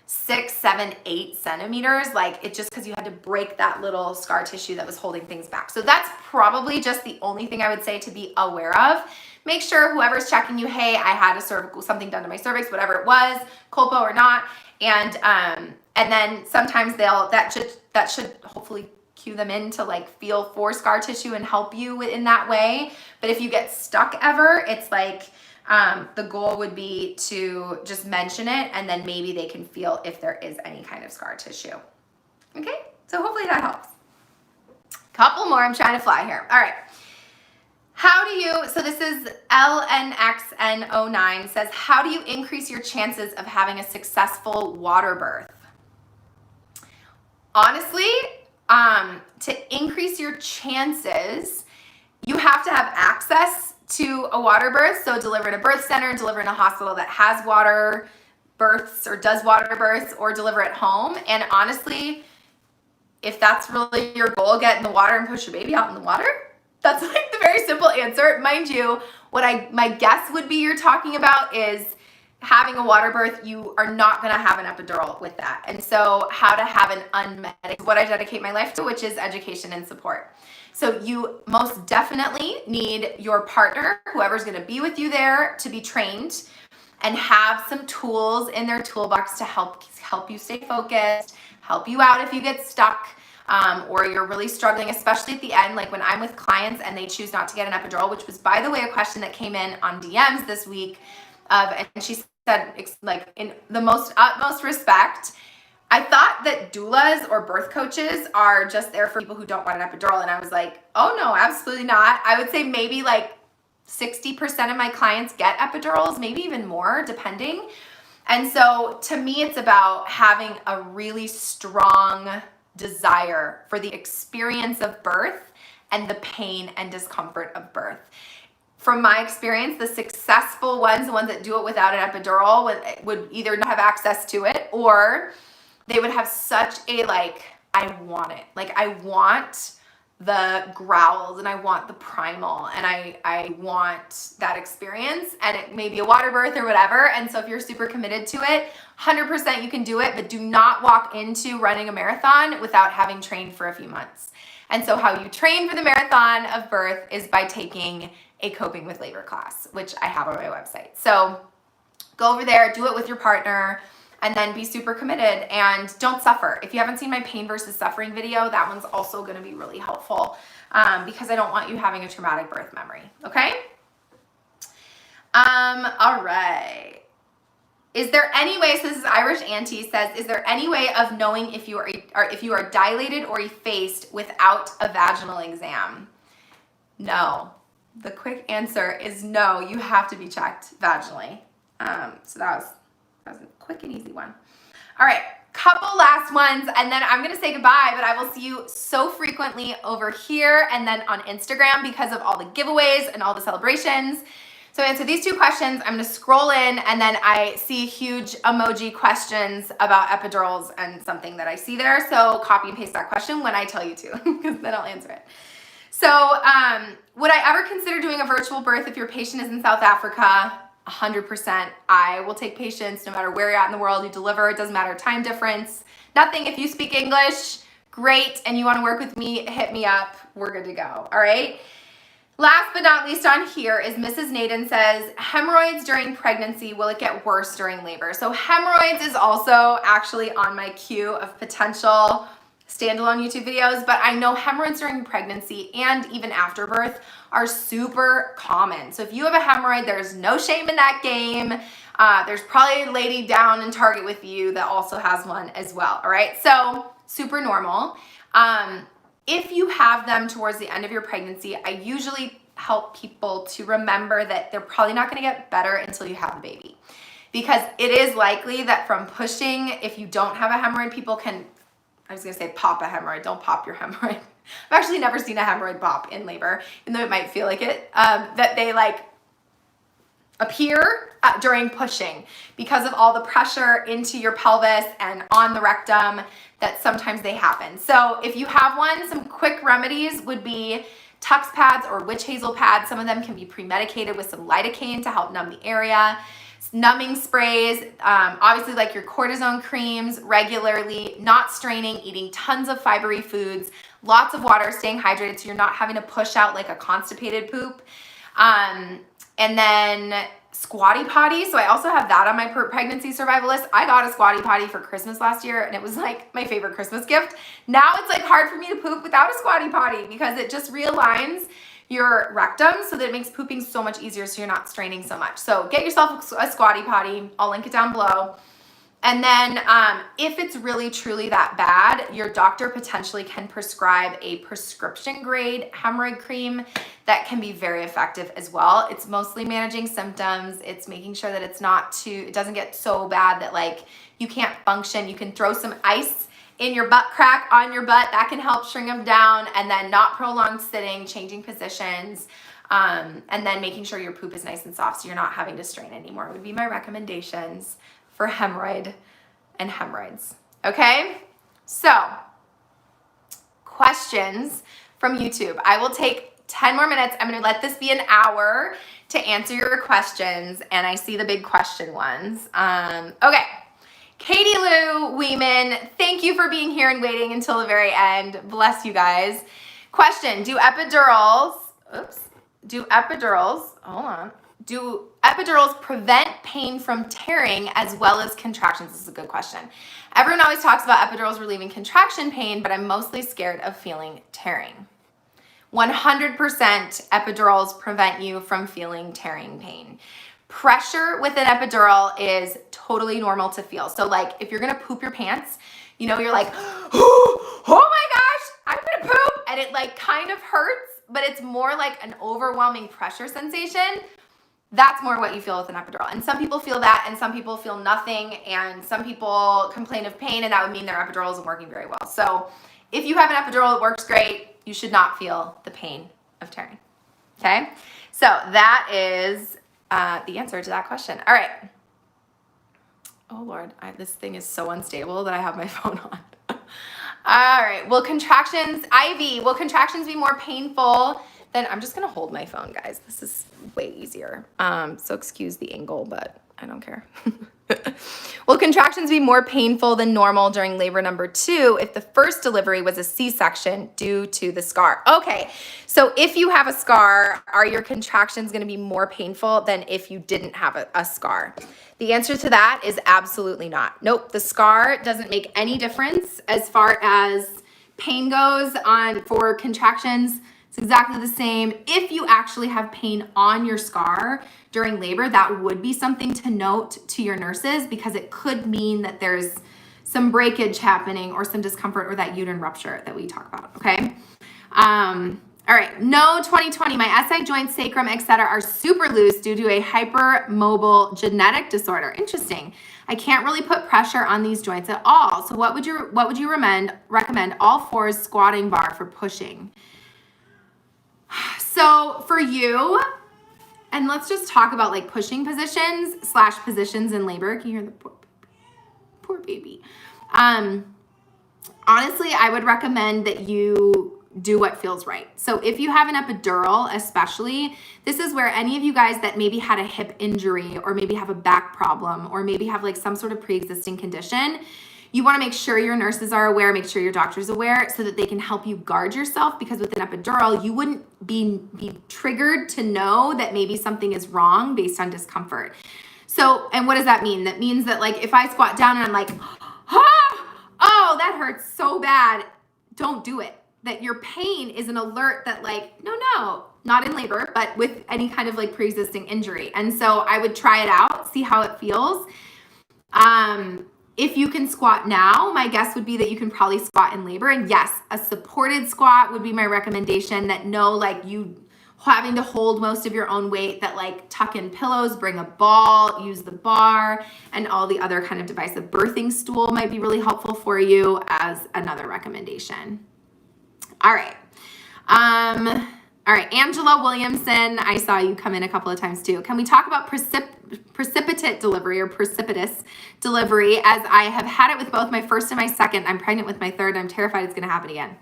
Speaker 1: 6, 7, 8 centimeters. Like it just because you had to break that little scar tissue that was holding things back. So that's probably just the only thing I would say to be aware of. Make sure whoever's checking you, hey, I had a cervical, something done to my cervix, whatever it was, colpo or not. And then sometimes that should hopefully cue them in to like feel for scar tissue and help you in that way. But if you get stuck ever, it's like the goal would be to just mention it, and then maybe they can feel if there is any kind of scar tissue. Okay, so hopefully that helps. Couple more, I'm trying to fly here. All right. So this is LNXN09 says, how do you increase your chances of having a successful water birth? Honestly, to increase your chances, you have to have access to a water birth. So deliver in a birth center, deliver in a hospital that has water births or does water births, or deliver at home. And honestly, if that's really your goal, get in the water and push your baby out in the water. That's like the very simple answer. Mind you, my guess would be you're talking about is having a water birth. You are not going to have an epidural with that. And so how to have an unmedicated, what I dedicate my life to, which is education and support. So you most definitely need your partner, whoever's going to be with you there, to be trained and have some tools in their toolbox to help you stay focused, help you out if you get stuck. Or you're really struggling, especially at the end, like when I'm with clients and they choose not to get an epidural, which was, by the way, a question that came in on DMs this week. And she said, like, in the most utmost respect, I thought that doulas or birth coaches are just there for people who don't want an epidural, and I was like, oh no, absolutely not. I would say maybe like 60% of my clients get epidurals, maybe even more, depending. And so to me, it's about having a really strong desire for the experience of birth and the pain and discomfort of birth. From my experience, the successful ones, the ones that do it without an epidural, would either not have access to it, or they would have such a like, I want it. Like I want the growls and I want the primal and I want that experience, and it may be a water birth or whatever. And so if you're super committed to it, 100% you can do it, but do not walk into running a marathon without having trained for a few months. And so how you train for the marathon of birth is by taking a coping with labor class, which I have on my website. So go over there, do it with your partner, and then be super committed and don't suffer. If you haven't seen my pain versus suffering video, that one's also gonna be really helpful because I don't want you having a traumatic birth memory, okay? All right. Is there any way, so this is Irish Auntie says, is there any way of knowing if you are dilated or effaced without a vaginal exam? No. The quick answer is no, you have to be checked vaginally. So that was a quick and easy one. All right, couple last ones, and then I'm gonna say goodbye, but I will see you so frequently over here and then on Instagram because of all the giveaways and all the celebrations. So answer these two questions. I'm gonna scroll in, and then I see huge emoji questions about epidurals and something that I see there. So copy and paste that question when I tell you to, because then I'll answer it. So would I ever consider doing a virtual birth if your patient is in South Africa? 100%. I will take patients no matter where you're at in the world. You deliver, it doesn't matter time difference, nothing. If you speak English, great, and you want to work with me, hit me up. We're good to go. All right. Last but not least on here is Mrs. Naden says, hemorrhoids during pregnancy, will it get worse during labor? So hemorrhoids is also actually on my queue of potential standalone YouTube videos, but I know hemorrhoids during pregnancy and even after birth are super common. So if you have a hemorrhoid, there's no shame in that game. There's probably a lady down in Target with you that also has one as well. All right, so super normal. If you have them towards the end of your pregnancy, I usually help people to remember that they're probably not gonna get better until you have a baby. Because it is likely that from pushing, if you don't have a hemorrhoid, people can, I was gonna say pop a hemorrhoid, don't pop your hemorrhoid. I've actually never seen a hemorrhoid pop in labor, even though it might feel like it, that they like appear during pushing because of all the pressure into your pelvis and on the rectum, that sometimes they happen. So if you have one, some quick remedies would be Tux pads or witch hazel pads. Some of them can be pre-medicated with some lidocaine to help numb the area. Numbing sprays, obviously like your cortisone creams regularly, not straining, eating tons of fibery foods, lots of water, staying hydrated so you're not having to push out like a constipated poop. And then squatty potty. So I also have that on my pregnancy survival list. I got a squatty potty for Christmas last year and it was like my favorite Christmas gift. Now it's like hard for me to poop without a squatty potty because it just realigns your rectum so that it makes pooping so much easier so you're not straining so much. So get yourself a squatty potty. I'll link it down below. And then if it's really truly that bad, your doctor potentially can prescribe a prescription grade hemorrhoid cream that can be very effective as well. It's mostly managing symptoms. It's making sure that it's not too, it doesn't get so bad that like you can't function. You can throw some ice in your butt crack on your butt. That can help shrink them down, and then not prolonged sitting, changing positions, and then making sure your poop is nice and soft so you're not having to strain anymore would be my recommendations for hemorrhoid and hemorrhoids. Okay, so questions from YouTube. I will take 10 more minutes. I'm gonna let this be an hour to answer your questions, and I see the big question ones. Okay, Katie Lou Weeman, thank you for being here and waiting until the very end. Bless you guys. Question, do epidurals prevent pain from tearing as well as contractions? This is a good question. Everyone always talks about epidurals relieving contraction pain, but I'm mostly scared of feeling tearing. 100% epidurals prevent you from feeling tearing pain. Pressure with an epidural is totally normal to feel. So like if you're gonna poop your pants, You're like, oh my gosh, I'm gonna poop. And it like kind of hurts, but it's more like an overwhelming pressure sensation. That's more what you feel with an epidural. And some people feel that, and some people feel nothing, and some people complain of pain, and that would mean their epidural isn't working very well. So if you have an epidural, it works great. You should not feel the pain of tearing. Okay? So that is the answer to that question. All right. Oh Lord, this thing is so unstable that I have my phone on. All right. Will contractions be more painful than, I'm just going to hold my phone, guys. This is way easier. So excuse the angle, but I don't care. Will contractions be more painful than normal during labor number 2 if the first delivery was a C-section due to the scar? Okay, so if you have a scar, are your contractions going to be more painful than if you didn't have a scar? The answer to that is absolutely not. Nope, the scar doesn't make any difference as far as pain goes for contractions. It's exactly the same. If you actually have pain on your scar during labor, that would be something to note to your nurses, because it could mean that there's some breakage happening or some discomfort or that uterine rupture that we talk about, okay? All right, no 2020, my SI joints, sacrum, etc. are super loose due to a hypermobile genetic disorder. Interesting. I can't really put pressure on these joints at all. So what would you recommend all fours squatting bar for pushing? So for you, and let's just talk about like pushing positions / positions in labor. Can you hear the poor baby? Honestly, I would recommend that you do what feels right. So if you have an epidural, especially, this is where any of you guys that maybe had a hip injury or maybe have a back problem or maybe have like some sort of pre-existing condition, you want to make sure your nurses are aware, make sure your doctor's aware so that they can help you guard yourself, because with an epidural, you wouldn't be triggered to know that maybe something is wrong based on discomfort. So, and what does that mean? That means that like if I squat down and I'm like, oh, that hurts so bad, don't do it. That your pain is an alert that like, no, not in labor, but with any kind of like pre-existing injury. And so I would try it out, see how it feels. If you can squat now, my guess would be that you can probably squat in labor. And yes, a supported squat would be my recommendation, that no, like you having to hold most of your own weight, that like tuck in pillows, bring a ball, use the bar, and all the other kind of device. A birthing stool might be really helpful for you as another recommendation. All right. All right, Angela Williamson, I saw you come in a couple of times too. Can we talk about precipitate delivery or precipitous delivery, as I have had it with both my first and my second. I'm pregnant with my third, and I'm terrified it's going to happen again.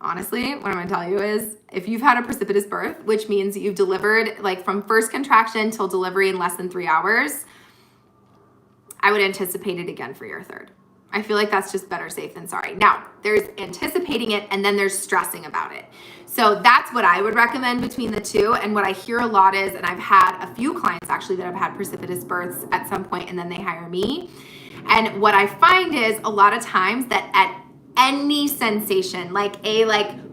Speaker 1: Honestly, what I'm going to tell you is, if you've had a precipitous birth, which means you've delivered like from first contraction till delivery in less than 3 hours, I would anticipate it again for your third. I feel like that's just better safe than sorry. Now, there's anticipating it and then there's stressing about it. So that's what I would recommend between the two. And what I hear a lot is, and I've had a few clients actually that have had precipitous births at some point and then they hire me. And what I find is a lot of times that at any sensation,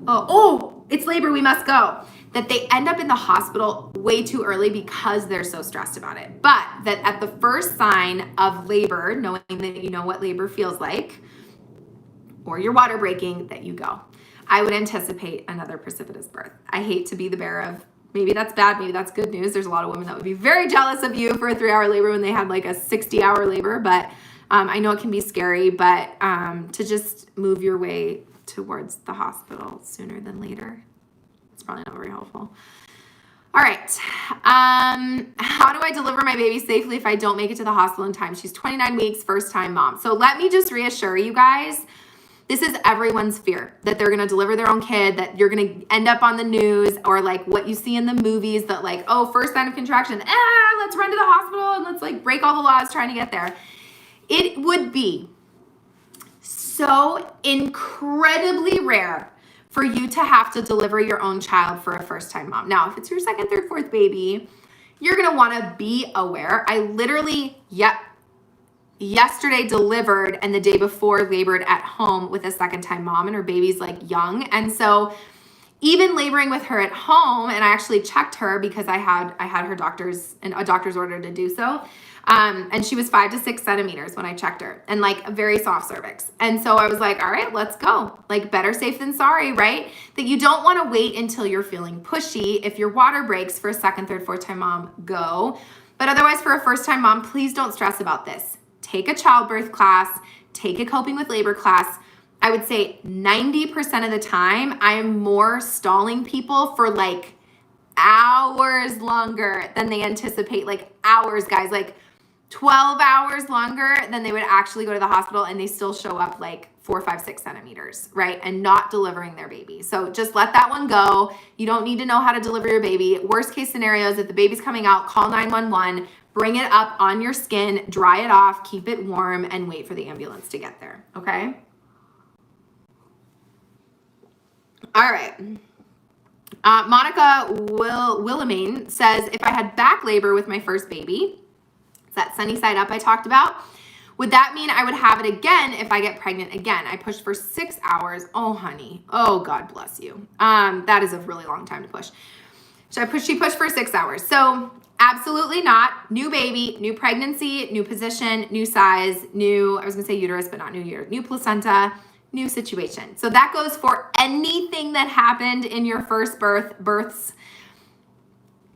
Speaker 1: oh, it's labor, we must go, that they end up in the hospital way too early because they're so stressed about it. But that at the first sign of labor, knowing that you know what labor feels like, or your water breaking, that you go. I would anticipate another precipitous birth. I hate to be the bearer of, maybe that's bad, maybe that's good news. There's a lot of women that would be very jealous of you for a 3-hour labor when they had like a 60-hour labor, but I know it can be scary, but to just move your way towards the hospital sooner than later. It's probably not very helpful. All right. How do I deliver my baby safely if I don't make it to the hospital in time? She's 29 weeks, first time mom. So let me just reassure you guys, this is everyone's fear, that they're going to deliver their own kid, that you're going to end up on the news, or like what you see in the movies that like, oh, first sign of contraction, let's run to the hospital and let's like break all the laws trying to get there. It would be so incredibly rare for you to have to deliver your own child for a first-time mom. Now, if it's your second, third, fourth baby, you're gonna wanna be aware. I literally, yesterday delivered and the day before labored at home with a second-time mom, and her baby's like young. And so Even laboring with her at home, and I actually checked her because I had her a doctor's order to do so. And she was 5 to 6 centimeters when I checked her, and like a very soft cervix. And so I was like, all right, let's go. Like, better safe than sorry, right? That you don't want to wait until you're feeling pushy. If your water breaks for a second, third, fourth time mom, go. But otherwise, for a first time mom, please don't stress about this. Take a childbirth class, take a coping with labor class. I would say 90% of the time, I am more stalling people for like hours longer than they anticipate. Like hours, guys, like 12 hours longer than they would actually go to the hospital, and they still show up like 4, 5, 6 centimeters, right? And not delivering their baby. So just let that one go. You don't need to know how to deliver your baby. Worst case scenario is if the baby's coming out, call 911, bring it up on your skin, dry it off, keep it warm, and wait for the ambulance to get there, okay? All right. Monica Willamine says, if I had back labor with my first baby, it's that sunny side up I talked about, would that mean I would have it again if I get pregnant again? I pushed for 6 hours. Oh, honey. Oh, God bless you. That is a really long time to push. She pushed for 6 hours. So absolutely not. New baby, new pregnancy, new position, new size, new, I was gonna say uterus, but not new uterus, new placenta, new situation. So that goes for anything that happened in your first births.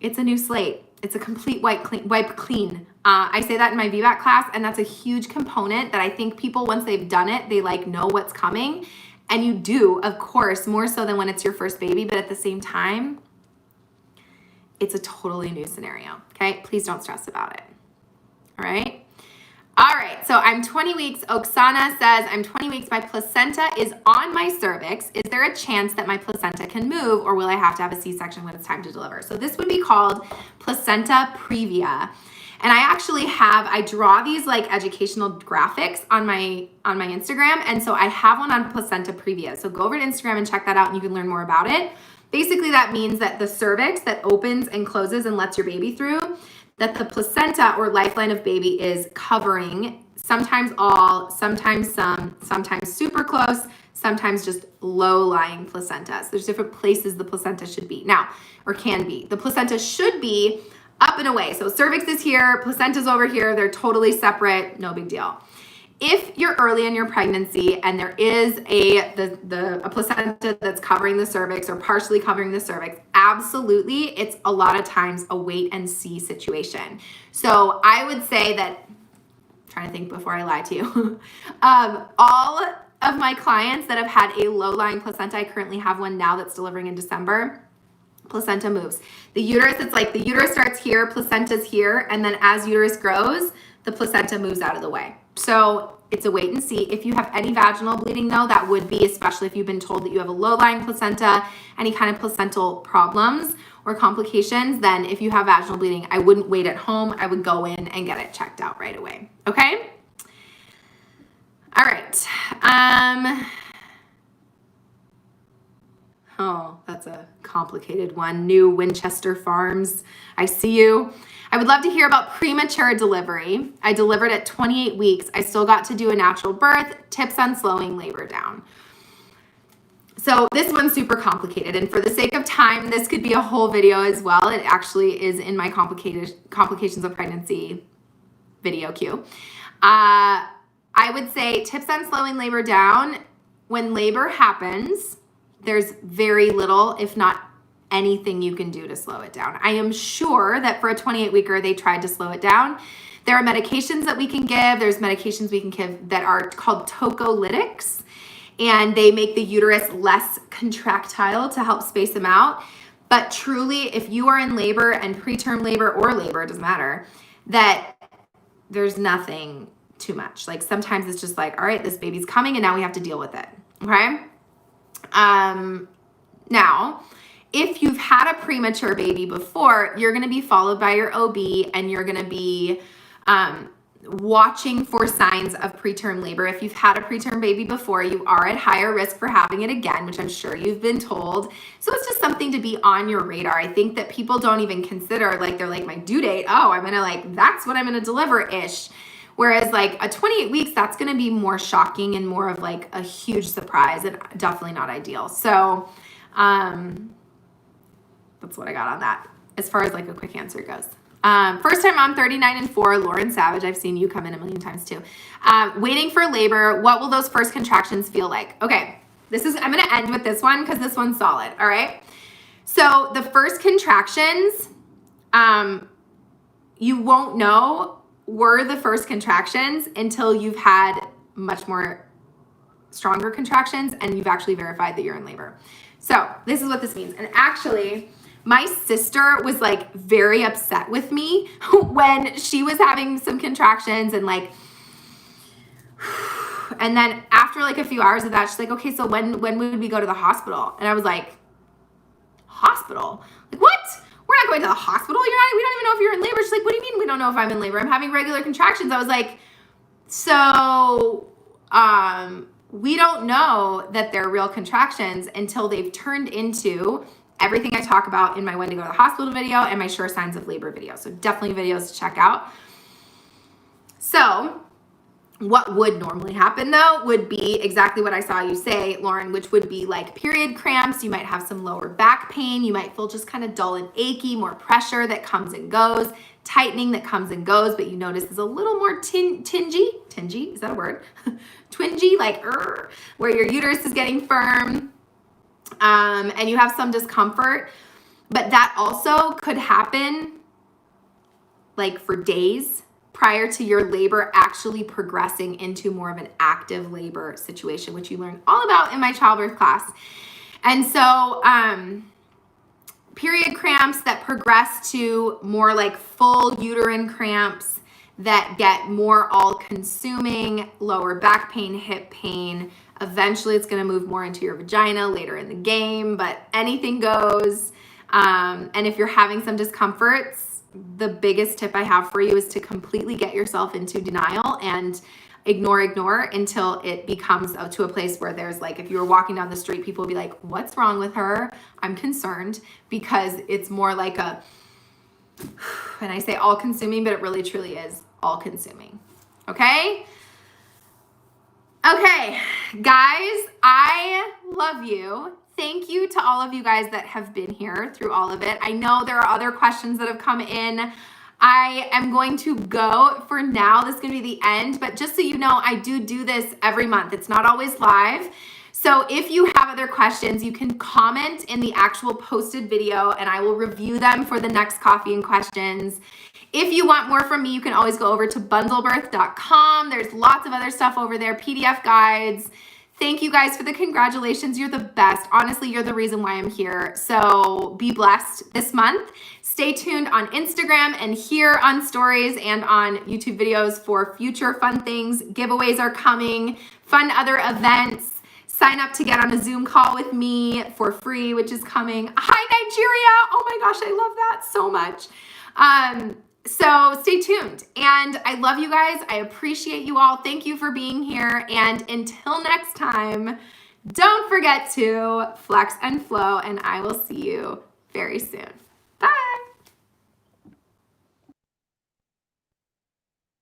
Speaker 1: It's a new slate. It's a complete wipe clean. I say that in my VBAC class, and that's a huge component that I think people, once they've done it, they like know what's coming. And you do, of course, more so than when it's your first baby, but at the same time, it's a totally new scenario, okay? Please don't stress about it, all right? All right, so I'm 20 weeks. Oksana says, I'm 20 weeks. My placenta is on my cervix. Is there a chance that my placenta can move, or will I have to have a C-section when it's time to deliver? So this would be called placenta previa. And I draw these like educational graphics on my Instagram. And so I have one on placenta previa. So go over to Instagram and check that out, and you can learn more about it. Basically, that means that the cervix that opens and closes and lets your baby through, that the placenta or lifeline of baby is covering, sometimes all, sometimes some, sometimes super close, sometimes just low-lying placenta. So there's different places the placenta should be now, or can be. The placenta should be up and away. So cervix is here, placenta's over here, they're totally separate, no big deal. If you're early in your pregnancy and there is a placenta that's covering the cervix or partially covering the cervix, absolutely, it's a lot of times a wait and see situation. So I would say that, I'm trying to think before I lie to you, all of my clients that have had a low-lying placenta, I currently have one now that's delivering in December, placenta moves. The uterus, it's like the uterus starts here, placenta's here, and then as uterus grows, the placenta moves out of the way. So it's a wait and see. If you have any vaginal bleeding though, that would be, especially if you've been told that you have a low-lying placenta, any kind of placental problems or complications, then if you have vaginal bleeding, I wouldn't wait at home. I would go in and get it checked out right away. Okay? All right. Oh, that's a complicated one. New Winchester Farms. I see you. I would love to hear about premature delivery. I delivered at 28 weeks. I still got to do a natural birth. Tips on slowing labor down. So this one's super complicated, and for the sake of time, this could be a whole video as well. It actually is in my complications of pregnancy video queue. I would say tips on slowing labor down. When labor happens, there's very little, if not anything you can do to slow it down. I am sure that for a 28-weeker, they tried to slow it down. There are medications that we can give. There's medications we can give that are called tocolytics, and they make the uterus less contractile to help space them out. But truly, if you are in labor and preterm labor or labor, it doesn't matter, that there's nothing too much. Like sometimes it's just like, all right, this baby's coming and now we have to deal with it, okay? Now, if you've had a premature baby before, you're going to be followed by your OB, and you're going to be watching for signs of preterm labor. If you've had a preterm baby before, you are at higher risk for having it again, which I'm sure you've been told. So it's just something to be on your radar. I think that people don't even consider, like, they're like, my due date, oh, I'm going to like, that's what I'm going to deliver-ish. Whereas like a 28 weeks, that's going to be more shocking and more of like a huge surprise and definitely not ideal. So That's what I got on that as far as like a quick answer goes. First time mom, 39 and 4, Lauren Savage. I've seen you come in a million times too. Waiting for labor. What will those first contractions feel like? Okay, I'm going to end with this one because this one's solid. All right. So the first contractions, you won't know were the first contractions until you've had much more stronger contractions and you've actually verified that you're in labor. So this is what this means. And actually, my sister was like very upset with me when she was having some contractions and like, and then after like a few hours of that, she's like, okay, so when would we go to the hospital? And I was like, hospital? Like, what? We're not going to the hospital. We don't even know if you're in labor. She's like, what do you mean we don't know if I'm in labor? I'm having regular contractions. I was like, so, we don't know that they're real contractions until they've turned into everything I talk about in my when to go to the hospital video and my sure signs of labor video. So definitely videos to check out. So what would normally happen though would be exactly what I saw you say, Lauren, which would be like period cramps. You might have some lower back pain. You might feel just kind of dull and achy, more pressure that comes and goes, tightening that comes and goes, but you notice is a little more tingy, is that a word? Twingy, like where your uterus is getting firm. And you have some discomfort, but that also could happen like for days prior to your labor actually progressing into more of an active labor situation, which you learned all about in my childbirth class. And so, period cramps that progress to more like full uterine cramps that get more all-consuming, lower back pain, hip pain. Eventually, it's going to move more into your vagina later in the game, but anything goes. And if you're having some discomforts, the biggest tip I have for you is to completely get yourself into denial and ignore until it becomes to a place where there's like, if you were walking down the street, people would be like, what's wrong with her? I'm concerned, because it's more like a, and I say all-consuming, but it really truly is all-consuming. Okay? Okay, guys, I love you. Thank you to all of you guys that have been here through all of it. I know there are other questions that have come in. I am going to go for now. This is going to be the end, but just so you know, I do this every month. It's not always live. So if you have other questions, you can comment in the actual posted video and I will review them for the next Coffee and Questions. If you want more from me, you can always go over to bundlebirth.com. There's lots of other stuff over there, PDF guides. Thank you guys for the congratulations. You're the best. Honestly, you're the reason why I'm here. So be blessed this month. Stay tuned on Instagram and here on stories and on YouTube videos for future fun things. Giveaways are coming, fun other events. Sign up to get on a Zoom call with me for free, which is coming. Hi, Nigeria. Oh my gosh, I love that so much. So stay tuned. And I love you guys. I appreciate you all. Thank you for being here. And until next time, don't forget to flex and flow, and I will see you very soon. Bye.